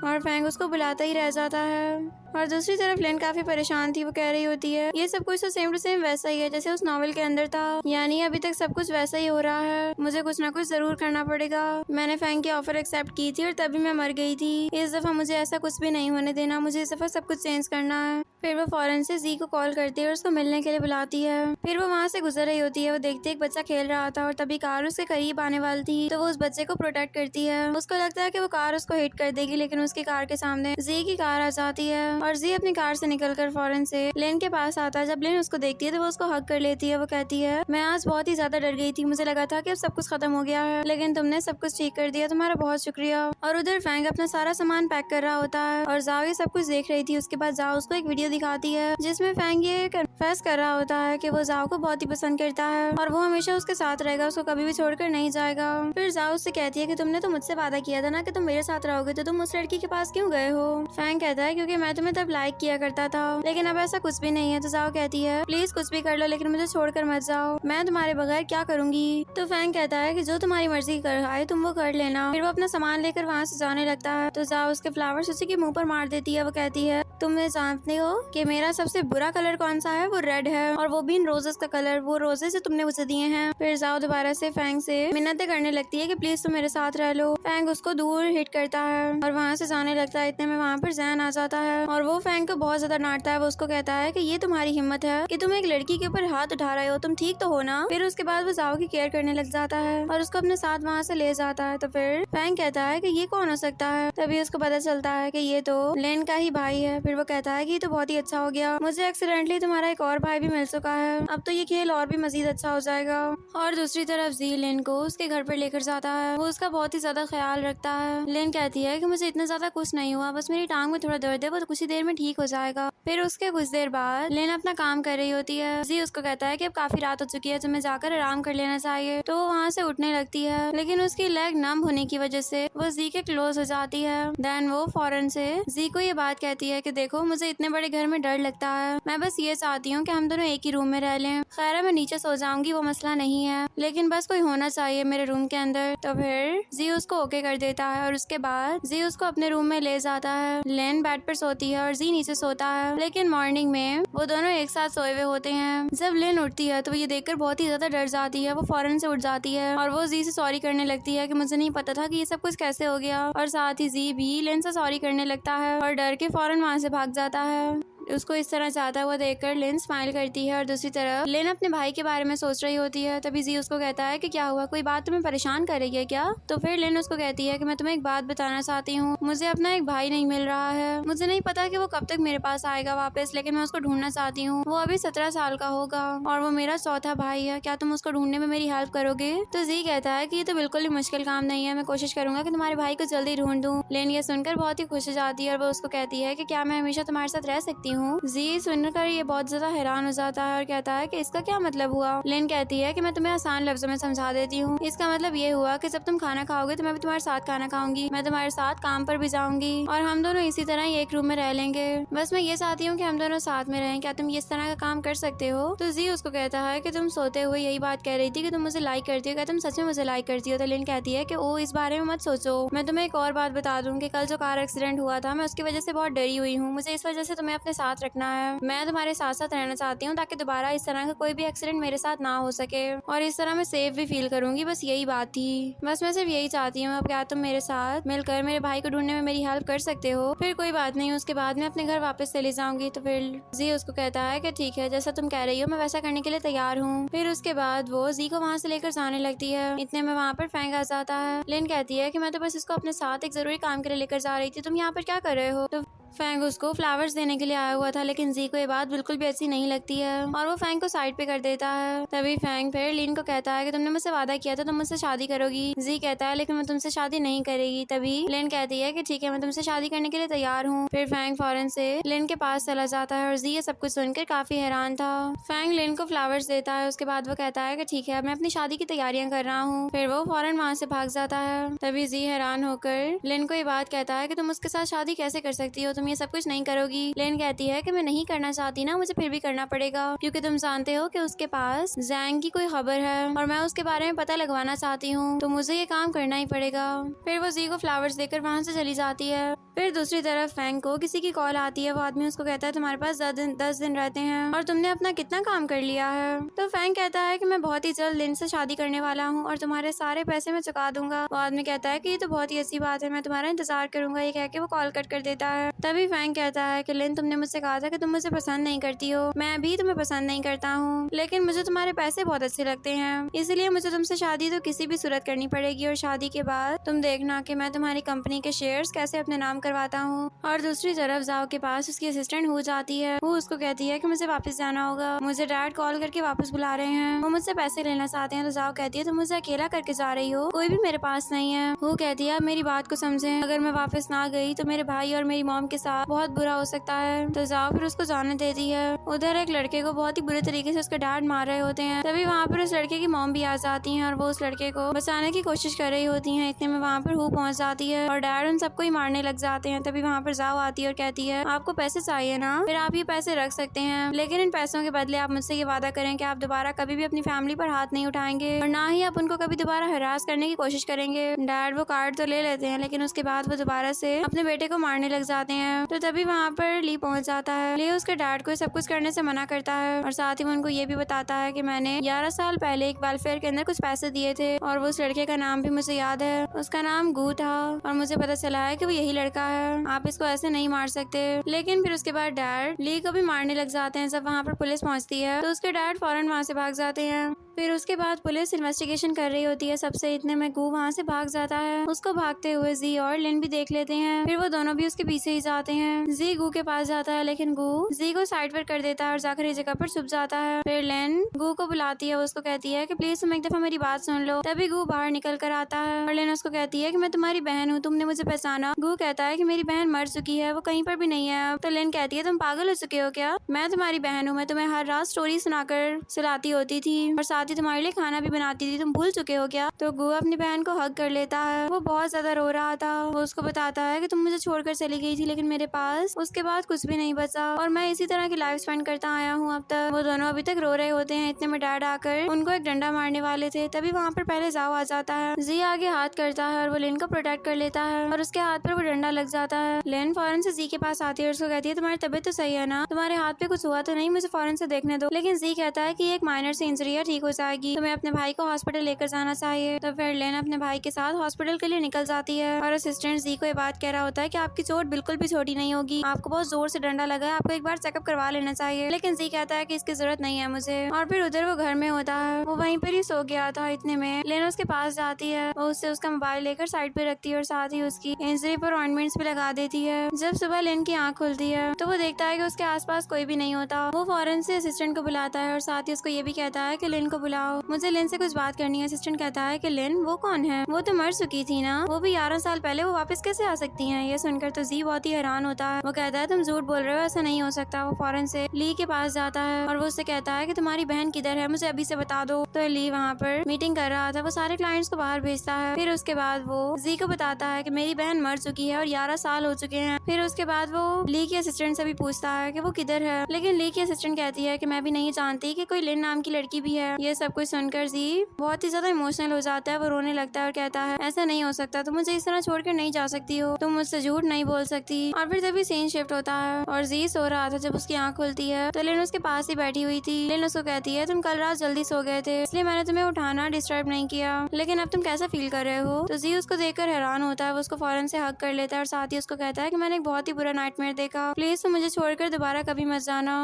और फैंग उसको बुलाता ही रह जाता है। और दूसरी तरफ लेन काफी परेशान थी। वो कह रही होती है ये सब कुछ तो सेम टू सेम वैसा ही है जैसे उस नॉवेल के अंदर था, यानी अभी तक सब कुछ वैसा ही हो रहा है। मुझे कुछ ना कुछ जरूर करना पड़ेगा। मैंने फैंग की ऑफर एक्सेप्ट की थी और तभी मैं मर गई थी। इस दफा मुझे ऐसा कुछ भी नहीं होने देना, मुझे इस दफा सब कुछ चेंज करना है। फिर वो फौरन से जी को कॉल करती है और उसको मिलने के लिए बुलाती है। फिर वो वहाँ से गुजर रही होती है। वो देखते एक बच्चा खेल रहा था और तभी कार उसके करीब आने वाली थी, तो वो उस बच्चे को प्रोटेक्ट करती है। उसको लगता है कि वो कार उसको हिट कर देगी, लेकिन उसकी कार के सामने जी की कार आ जाती है और जी अपनी कार से निकलकर फौरन से लेन के पास आता है। जब लेन उसको देखती है तो वो उसको हग कर लेती है। वो कहती है मैं आज बहुत ही ज्यादा डर गई थी, मुझे लगा था कि अब सब कुछ खत्म हो गया है, लेकिन तुमने सब कुछ ठीक कर दिया, तुम्हारा बहुत शुक्रिया। और उधर फैंग अपना सारा सामान पैक कर रहा होता है और जाओ ये सब कुछ देख रही थी। उसके बाद जाओ उसको एक वीडियो दिखाती है जिसमें फैंग ये कन्फेस कर रहा होता है कि वो जाओ को बहुत ही पसंद करता है और वो हमेशा उसके साथ रहेगा, उसको कभी भी छोड़कर नहीं जाएगा। फिर जाओ उससे कहती है कि तुमने तो मुझसे वादा किया था ना कि तुम मेरे साथ रहोगे, तो तुम उस लड़की के पास क्यों गए हो। फैंग कहता है क्योंकि मैं तुम्हें तब लाइक किया करता था, लेकिन अब ऐसा कुछ भी नहीं है। तो जाओ कहती है प्लीज कुछ भी कर लो लेकिन मुझे छोड़कर मत जाओ, मैं तुम्हारे बगैर क्या करूंगी। तो फैंग कहता है कि जो तुम्हारी मर्जी कर आए तुम वो कर लेना। फिर वो अपना सामान लेकर वहाँ से जाने लगता है। तो जाओ उसके फ्लावर्स उसी के मुंह पर मार देती है। वो कहती है तुम्हें जानते हो कि मेरा सबसे बुरा कलर कौन सा है, वो रेड है, और वो भी इन रोजेस का कलर, वो रोजेस जो तुमने मुझे दिए हैं। फिर जाओ दोबारा से फैंग से मिन्नतें करने लगती है कि प्लीज तुम मेरे साथ रह लो। फैंग उसको दूर हिट करता है और वहाँ से जाने लगता है। इतने में वहाँ पर जैन आ जाता है और वो फैंग को बहुत ज्यादा डांटता है। वो उसको कहता है कि ये तुम्हारी हिम्मत है कि तुम एक लड़की के ऊपर हाथ उठा रहे हो, तुम ठीक तो हो ना। फिर उसके बाद वो जाओ की केयर करने लग जाता है और उसको अपने साथ वहाँ से ले जाता है। तो फिर फैंग कहता है कि ये कौन हो सकता है। तभी उसको पता चलता है कि ये तो लेन का ही भाई है। फिर वो कहता है कि ये तो बहुत ही अच्छा हो गया, मुझे एक्सीडेंटली तुम्हारा एक और भाई भी मिल चुका है, अब तो ये खेल और भी मजीद अच्छा हो जाएगा। और दूसरी तरफ जी लेन को उसके घर पर लेकर जाता है। वो उसका बहुत ही ज्यादा ख्याल रखता है। लेन कहती है कि मुझे इतना ज्यादा कुछ नहीं हुआ, बस मेरी टांग में थोड़ा दर्द है, वो तो कुछ ही देर में ठीक हो जाएगा। फिर उसके कुछ देर बाद लेन अपना काम कर रही होती है। जी उसको कहता है कि अब काफी रात हो चुकी है, तुम्हें जाकर आराम कर लेना चाहिए। तो वो वहाँ से उठने लगती है, लेकिन उसकी लेग नम होने की वजह से वो जी के क्लोज हो जाती है। देन वो फौरन से जी को ये बात कहती है कि देखो मुझे इतने बड़े घर में डर लगता है, मैं बस ये चाहती हूँ कि हम दोनों एक ही रूम में रह लें। खैर मैं नीचे सो जाऊंगी, वो मसला नहीं है, लेकिन बस कोई होना चाहिए मेरे रूम के अंदर। तो फिर जी उसको ओके कर देता है और उसके बाद जी उसको अपने रूम में ले जाता है। लेन बेड पर सोती है और जी नीचे सोता है, लेकिन मॉर्निंग में वो दोनों एक साथ सोए हुए होते हैं। जब लेन उठती है तो वो ये देखकर बहुत ही ज्यादा डर जाती है। वो फौरन से उठ जाती है और वो जी से सॉरी करने लगती है कि मुझे नहीं पता था कि ये सब कुछ कैसे हो गया, और साथ ही जी भी लेन से सॉरी करने लगता है और डर के फौरन वहाँ से भाग जाता है। उसको इस तरह जाता हुआ देखकर लिन स्माइल करती है और दूसरी तरफ लिन अपने भाई के बारे में सोच रही होती है। तभी जी उसको कहता है कि क्या हुआ, कोई बात तुम्हें परेशान कर रही है क्या? तो फिर लिन उसको कहती है कि मैं तुम्हें एक बात बताना चाहती हूँ, मुझे अपना एक भाई नहीं मिल रहा है। मुझे नहीं पता कि वो कब तक मेरे पास आएगा वापस, लेकिन मैं उसको ढूंढना चाहती हूँ। वो अभी 17 साल का होगा और वो मेरा चौथा भाई है। क्या तुम उसको ढूंढने में मेरी हेल्प करोगे? तो जी कहता है कि ये तो बिल्कुल ही मुश्किल काम नहीं है, मैं कोशिश करूंगा कि तुम्हारे भाई को जल्दी ढूंढ दूं। लिन ये सुनकर बहुत ही खुश हो जाती है और वो उसको कहती है कि क्या मैं हमेशा तुम्हारे साथ रह सकती हूँ? जी सुनकर ये बहुत ज्यादा हैरान हो जाता है और कहता है कि इसका क्या मतलब हुआ? लिन कहती है कि मैं तुम्हें आसान लफ्जों में समझा देती हूँ। इसका मतलब ये हुआ कि जब तुम खाना खाओगे तो मैं भी तुम्हारे साथ खाना खाऊंगी, मैं तुम्हारे साथ काम पर भी जाऊंगी और हम दोनों इसी तरह ही एक रूम में रह लेंगे। बस मैं ये चाहती हूँ कि हम दोनों साथ में रहें। क्या तुम इस तरह का काम कर सकते हो? तो जी उसको कहता है कि तुम सोते हुए यही बात कह रही थी कि तुम मुझे लाइक करती हो, क्या तुम सच में मुझे लाइक करती हो? तो लिन कहती है कि ओ इस बारे में मत सोचो। मैं तुम्हें एक और बात बता दूं कि कल जो कार एक्सीडेंट हुआ था मैं उसकी वजह से बहुत डरी हुई हूँ। मुझे इस वजह से तुम्हें अपने साथ रखना है। मैं तुम्हारे साथ साथ रहना चाहती हूँ ताकि दोबारा इस तरह का कोई भी एक्सीडेंट मेरे साथ ना हो सके और इस तरह मैं सेफ भी फील करूंगी। बस यही बात थी, बस मैं सिर्फ यही चाहती हूँ। अब क्या तुम मेरे साथ मिलकर मेरे भाई को ढूंढने में मेरी हेल्प कर सकते हो? फिर कोई बात नहीं, उसके बाद मैं अपने घर वापस चली जाऊंगी। तो फिर जी उसको कहता है कि ठीक है, जैसा तुम कह रही हो मैं वैसा करने के लिए तैयार हूँ। फिर उसके बाद वो जी को वहाँ से लेकर जाने लगती है। इतने में वहाँ पर फैंग आ जाता है। लिन कहती है कि मैं तो बस इसको अपने साथ एक जरूरी काम के लिए लेकर जा रही थी, तुम यहाँ पर क्या कर रहे हो? तो फैंग उसको फ्लावर्स देने के लिए आया हुआ था, लेकिन जी को ये बात बिल्कुल भी अच्छी नहीं लगती है और वो फैंग को साइड पे कर देता है। तभी फैंग फिर लिन को कहता है कि तुमने मुझसे वादा किया था तुम मुझसे शादी करोगी। जी कहता है लेकिन मैं तुमसे शादी नहीं करेगी। तभी लिन कहती है कि ठीक है, मैं तुमसे शादी करने के लिए तैयार हूँ। फिर फैंग फौरन से लिन के पास चला जाता है और जी ये सब कुछ सुनकर काफी हैरान था। फैंग लिन को फ्लावर्स देता है, उसके बाद वो कहता है कि ठीक है, मैं अपनी शादी की तैयारियां कर रहा हूँ। फिर वो फौरन वहाँ से भाग जाता है। तभी जी हैरान होकर लिन को ये बात कहता है कि तुम उसके साथ शादी कैसे कर सकती हो, तुम ये सब कुछ नहीं करोगी। लिन कहती है कि मैं नहीं करना चाहती ना, मुझे फिर भी करना पड़ेगा क्योंकि तुम जानते हो कि उसके पास जैंग की कोई खबर है और मैं उसके बारे में पता लगवाना चाहती हूँ, तो मुझे ये काम करना ही पड़ेगा। फिर वो जी को फ्लावर्स देकर वहाँ से चली जाती है। फिर दूसरी तरफ फैंग को किसी की कॉल आती है। वो आदमी उसको कहता है तुम्हारे पास 10 दिन रहते हैं और तुमने अपना कितना काम कर लिया है। तो फैंग कहता है कि मैं बहुत ही जल्द लिन से शादी करने वाला हूँ और तुम्हारे सारे पैसे मैं चुका दूंगा। वो आदमी कहता है कि ये तो बहुत ही अच्छी बात है, मैं तुम्हारा इंतजार करूंगा। ये कह के वो कॉल कट कर देता है। तभी फैंग कहता है कि लिन तुमने मुझसे कहा था कि तुम मुझे पसंद नहीं करती हो, मैं भी तुम्हें पसंद नहीं करता हूँ, लेकिन मुझे तुम्हारे पैसे बहुत अच्छे लगते हैं, इसलिए मुझे तुमसे शादी तो किसी भी सूरत करनी पड़ेगी और शादी के बाद तुम देखना कि मैं तुम्हारी कंपनी के शेयर्स कैसे अपने नाम करवाता हूँ। और दूसरी तरफ जाओ के पास उसकी असिस्टेंट हो जाती है। वो उसको कहती है कि मुझे वापस जाना होगा, मुझे डैड कॉल करके वापस बुला रहे हैं, वो मुझसे पैसे लेना चाहते हैं। तो जाओ कहती है तुम मुझे अकेला करके जा रही हो, कोई भी मेरे पास नहीं है। वो कहती है मेरी बात को समझे, अगर मैं वापस ना गई तो मेरे भाई और मेरी मॉम के साथ बहुत बुरा हो सकता है। तो जाओ फिर उसको जाने देती है। उधर एक लड़के को बहुत ही बुरे तरीके से उसका डैड मार रहे होते हैं। तभी वहाँ पर उस लड़के की मॉम भी आ जाती है और वो उस लड़के को बचाने की कोशिश कर रही होती है। इतने में वहाँ पर हु पहुँच जाती है और डैड उन सबको ही मारने लग जाते हैं। तभी वहाँ पर जाओ आती है और कहती है आपको पैसे चाहिए ना, फिर आप ये पैसे रख सकते हैं, लेकिन इन पैसों के बदले आप मुझसे ये वादा करें कि आप दोबारा कभी भी अपनी फैमिली पर हाथ नहीं उठाएंगे और ना ही आप उनको कभी दोबारा हरास करने की कोशिश करेंगे। डैड वो कार्ड तो ले लेते हैं, लेकिन उसके बाद वो दोबारा से अपने बेटे को मारने लग जाते हैं। तो तभी वहाँ पर ली पहुँच जाता है। ली उसके डैड को सब कुछ करने से मना करता है और साथ ही वो उनको ये भी बताता है कि मैंने 11 साल पहले एक वेलफेयर के अंदर कुछ पैसे दिए थे और वो उस लड़के का नाम भी मुझे याद है, उसका नाम गू था और मुझे पता चला है कि वो यही लड़का है, आप इसको ऐसे नहीं मार सकते। लेकिन फिर उसके बाद डैड ली को भी मारने लग जाते हैं। जब वहाँ पर पुलिस पहुँचती है तो उसके डैड फौरन वहाँ से भाग जाते हैं। फिर उसके बाद पुलिस इन्वेस्टिगेशन कर रही होती है सबसे, इतने में गू वहाँ से भाग जाता है। उसको भागते हुए जी और लिन भी देख लेते हैं। फिर वो दोनों भी उसके पीछे ही जाते हैं। जी गू के पास जाता है, लेकिन गू जी को साइड पर कर देता है और जाकर इस जगह पर छुप जाता है। फिर लिन गू को बुलाती है, उसको कहती है कि प्लीज तुम एक दफा मेरी बात सुन लो। तभी गू बाहर निकल कर आता है और लिन उसको कहती है कि मैं तुम्हारी बहन हूँ, तुमने मुझे पहचाना। गू कहता है कि मेरी बहन मर चुकी है, वो कहीं पर भी नहीं है अब। तो लिन कहती है तुम पागल हो चुके हो क्या, मैं तुम्हारी बहन हूँ, मैं तुम्हें हर रात स्टोरी सुनाकर सुलाती होती थी और साथ ही तुम्हारे लिए खाना भी बनाती थी, तुम भूल चुके हो क्या। तो गू अपनी बहन को हग कर लेता है। वो बहुत ज्यादा रो रहा था। वो उसको बताता है कि तुम मुझे छोड़कर चली गई थी, लेकिन मेरे पास उसके बाद कुछ भी नहीं बचा और मैं इसी तरह की लाइफ स्पेंड करता आया हूँ अब तक। वो दोनों अभी तक रो रहे होते हैं। इतने में डैड आकर उनको एक डंडा मारने वाले थे। तभी वहाँ पर पहले जाओ आ जाता है। जी आगे हाथ करता है और वो लिन को प्रोटेक्ट कर लेता है और उसके हाथ पर वो डंडा लग जाता है। लिन फौरन से जी के पास आती है और उसको कहती है तुम्हारी तबीयत तो सही है ना, तुम्हारे हाथ पे कुछ हुआ तो नहीं, मुझे फौरन से देखने दो। लेकिन जी कहता है कि एक माइनर से इंजरी है, ठीक हो जाएगी, तुम्हें अपने भाई को हॉस्पिटल लेकर जाना चाहिए। तो फिर लेन अपने भाई के साथ हॉस्पिटल के लिए निकल जाती है और असिस्टेंट जी को ये बात कह रहा होता है कि आपकी चोट बिल्कुल भी छोटी नहीं होगी, आपको बहुत जोर से डंडा लगा है, आपको एक बार चेकअप करवा लेना चाहिए। लेकिन जी कहता है कि इसकी जरूरत नहीं है मुझे। और फिर उधर वो घर में होता है, वो वहीं पर ही सो गया था। इतने में लेन उसके पास जाती है, वो उससे उसका मोबाइल लेकर साइड पे रखती है और साथ ही उसकी इंजरी पर ऑइंटमेंट्स भी लगा देती है। जब सुबह लेन की आंख खुलती है तो वो देखता है कि उसके आसपास कोई भी नहीं होता। वो फौरन से असिस्टेंट को बुलाता है और साथ ही उसको ये भी कहता है कि लेन को बुलाओ, मुझे लेन से कुछ बात करनी है। असिस्टेंट कहता है कि लेन वो कौन है, वो तो मर चुकी थी ना, वो भी 11 साल पहले, वो वापस कैसे आ सकती हैं? ये सुनकर तो जी बहुत ही हैरान होता है। वो कहता है तुम झूठ बोल रहे हो, ऐसा नहीं हो सकता। वो फौरन से ली के पास जाता है और वो उससे कहता है कि तुम्हारी बहन किधर है, मुझे अभी से बता दो। तो ली वहाँ पर मीटिंग कर रहा था, वो सारे क्लाइंट्स को बाहर भेजता है। फिर उसके बाद वो जी को बताता है कि मेरी बहन मर चुकी है और 11 साल हो चुके हैं। फिर उसके बाद वो ली के असिस्टेंट से भी पूछता है कि वो किधर है, लेकिन ली की असिस्टेंट कहती है कि मैं भी नहीं जानती कि कोई लिन नाम की लड़की भी है। ये सब कुछ सुनकर जी बहुत ही ज्यादा इमोशनल हो जाता है, वो रोने लगता है और कहता है ऐसा नहीं हो सकता, तुम मुझे इस तरह छोड़कर नहीं जा सकती हो, तुम मुझसे झूठ नहीं बोल सकती। और फिर तभी सीन शिफ्ट होता है और जी सो रहा था। जब उसकी आंख खुलती है तो लिन उसके पास ही बैठी हुई थी। लिन उसको कहती है तुम कल रात जल्दी सो गए थे, इसलिए मैंने तुम्हें उठाना डिस्टर्ब नहीं किया, लेकिन अब तुम कैसा फील कर रहे हो? तो जी उसको देखकर हैरान होता है, वो उसको फौरन से हग कर लेता है और साथ ही उसको कहता है कि मैंने एक बहुत ही बुरा नाइटमेयर देखा, प्लीज तुम मुझे छोड़कर दोबारा कभी मत जाना।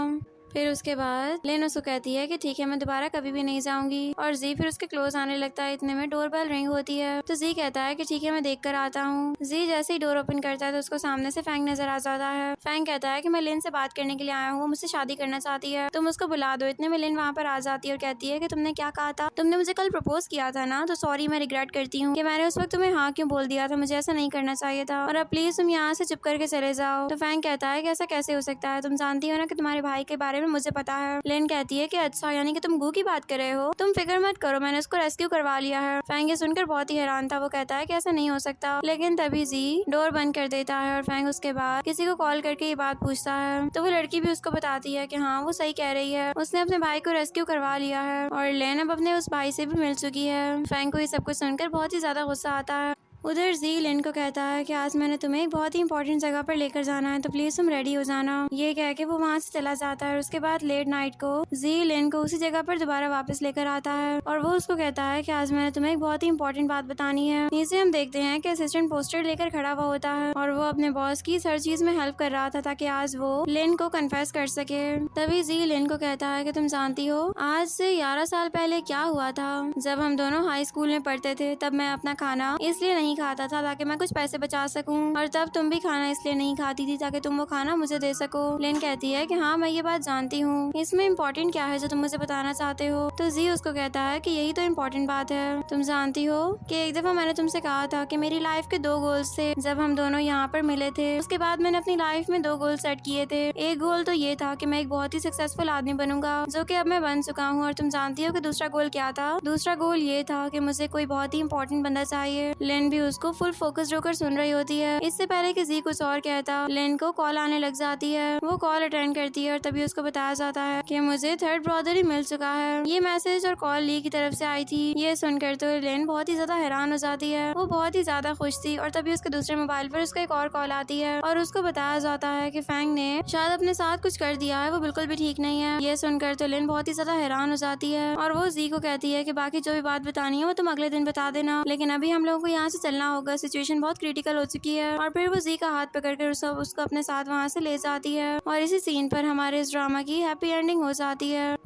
फिर उसके बाद लेन उसको कहती है कि ठीक है, मैं दोबारा कभी भी नहीं जाऊंगी। और जी फिर उसके क्लोज आने लगता है। इतने में डोरबेल रिंग होती है तो जी कहता है कि ठीक है, मैं देख कर आता हूँ। जी जैसे ही डोर ओपन करता है तो उसको सामने से फैंग नजर आ जाता है। फैंग कहता है कि मैं लिन से बात करने के लिए आया हूँ, वो मुझसे शादी करना चाहती है, तुम उसको बुला दो। इतने में लिन वहाँ पर आ जाती है और कहती है कि तुमने क्या कहा था, तुमने मुझे कल प्रपोज किया था ना, तो सॉरी, मैं रिग्रेट करती हूँ कि मैंने उस वक्त तुम्हें हाँ क्यों बोल दिया था, मुझे ऐसा नहीं करना चाहिए था, और अब प्लीज तुम यहाँ से चुप करके चले जाओ। तो फैंग कहता है कि ऐसा कैसे हो सकता है, तुम जानती हो ना कि तुम्हारे भाई के बारे में मुझे पता है। लेन कहती है कि अच्छा, यानी कि तुम गू की बात कर रहे हो, तुम फिक्र मत करो, मैंने उसको रेस्क्यू करवा लिया है। फैंग ये सुनकर बहुत ही हैरान था, वो कहता है कि ऐसा नहीं हो सकता, लेकिन तभी जी डोर बंद कर देता है और फैंग उसके बाद किसी को कॉल करके ये बात पूछता है। तो वो लड़की भी उसको बताती है कि हाँ वो सही कह रही है, उसने अपने भाई को रेस्क्यू करवा लिया है और लेन अब अपने उस भाई से भी मिल चुकी है। फैंग को ये सब कुछ सुनकर बहुत ही ज्यादा गुस्सा आता है। उधर जी लिन को कहता है कि आज मैंने तुम्हें एक बहुत ही इंपॉर्टेंट जगह पर लेकर जाना है, तो प्लीज तुम रेडी हो जाना। ये कह के वो वहाँ से चला जाता है और उसके बाद लेट नाइट को जी लिन को उसी जगह पर दोबारा वापस लेकर आता है और वो उसको कहता है कि आज मैंने तुम्हें एक बहुत ही इंपॉर्टेंट बात बतानी है। नीचे हम देखते हैं कि असिस्टेंट पोस्टर लेकर खड़ा हुआ होता है और वो अपने बॉस की हर चीज में हेल्प कर रहा था ताकि आज वो लिन को कन्फेस कर सके। तभी जी लिन को कहता है कि तुम जानती हो आज से 11 साल पहले क्या हुआ था। जब हम दोनों हाई स्कूल में पढ़ते थे तब मैं अपना खाना इसलिए नहीं खाता था ताकि मैं कुछ पैसे बचा सकूं, और तब तुम भी खाना इसलिए नहीं खाती थी ताकि तुम वो खाना मुझे दे सको। लिन कहती है कि हाँ मैं ये बात जानती हूँ, इसमें इम्पोर्टेंट क्या है जो तुम मुझे बताना चाहते हो। तो जी उसको कहता है कि यही तो इम्पोर्टेंट बात है। तुम जानती हो कि एक दफा मैंने तुमसे कहा था कि मेरी लाइफ के 2 गोल्स थे जब हम दोनों यहाँ पर मिले थे। उसके बाद मैंने अपनी लाइफ में 2 गोल सेट किए थे। एक गोल तो ये था कि मैं एक बहुत ही सक्सेसफुल आदमी बनूंगा, जो कि अब मैं बन चुका हूँ। और तुम जानती हो कि दूसरा गोल क्या था? दूसरा गोल ये था कि मुझे कोई बहुत ही इंपॉर्टेंट बंदा चाहिए। लिन भी उसको फुल फोकस होकर सुन रही होती है। इससे पहले कि जी कुछ और कहता, लिन को कॉल आने लग जाती है। वो कॉल अटेंड करती है और तभी उसको बताया जाता है कि मुझे थर्ड ब्रदर ही मिल चुका है। ये मैसेज और कॉल ली की तरफ से आई थी। ये सुनकर तो लिन बहुत ही ज्यादा हैरान हो जाती है, वो बहुत ही ज्यादा खुश थी। और तभी उसके दूसरे मोबाइल पर उसको एक और कॉल आती है और उसको बताया जाता है कि फैंग ने शायद अपने साथ कुछ कर दिया है, वो बिल्कुल भी ठीक नहीं है। ये सुनकर तो लिन बहुत ही ज्यादा हैरान हो जाती है और वो जी को कहती है कि बाकी जो भी बात बतानी है वो तुम अगले दिन बता देना, लेकिन अभी हम लोगों को यहाँ से चलना होगा, सिचुएशन बहुत क्रिटिकल हो चुकी है। और फिर वो जी का हाथ पकड़कर उसको अपने साथ वहाँ से ले जाती है और इसी सीन पर हमारे इस ड्रामा की हैप्पी एंडिंग हो जाती है।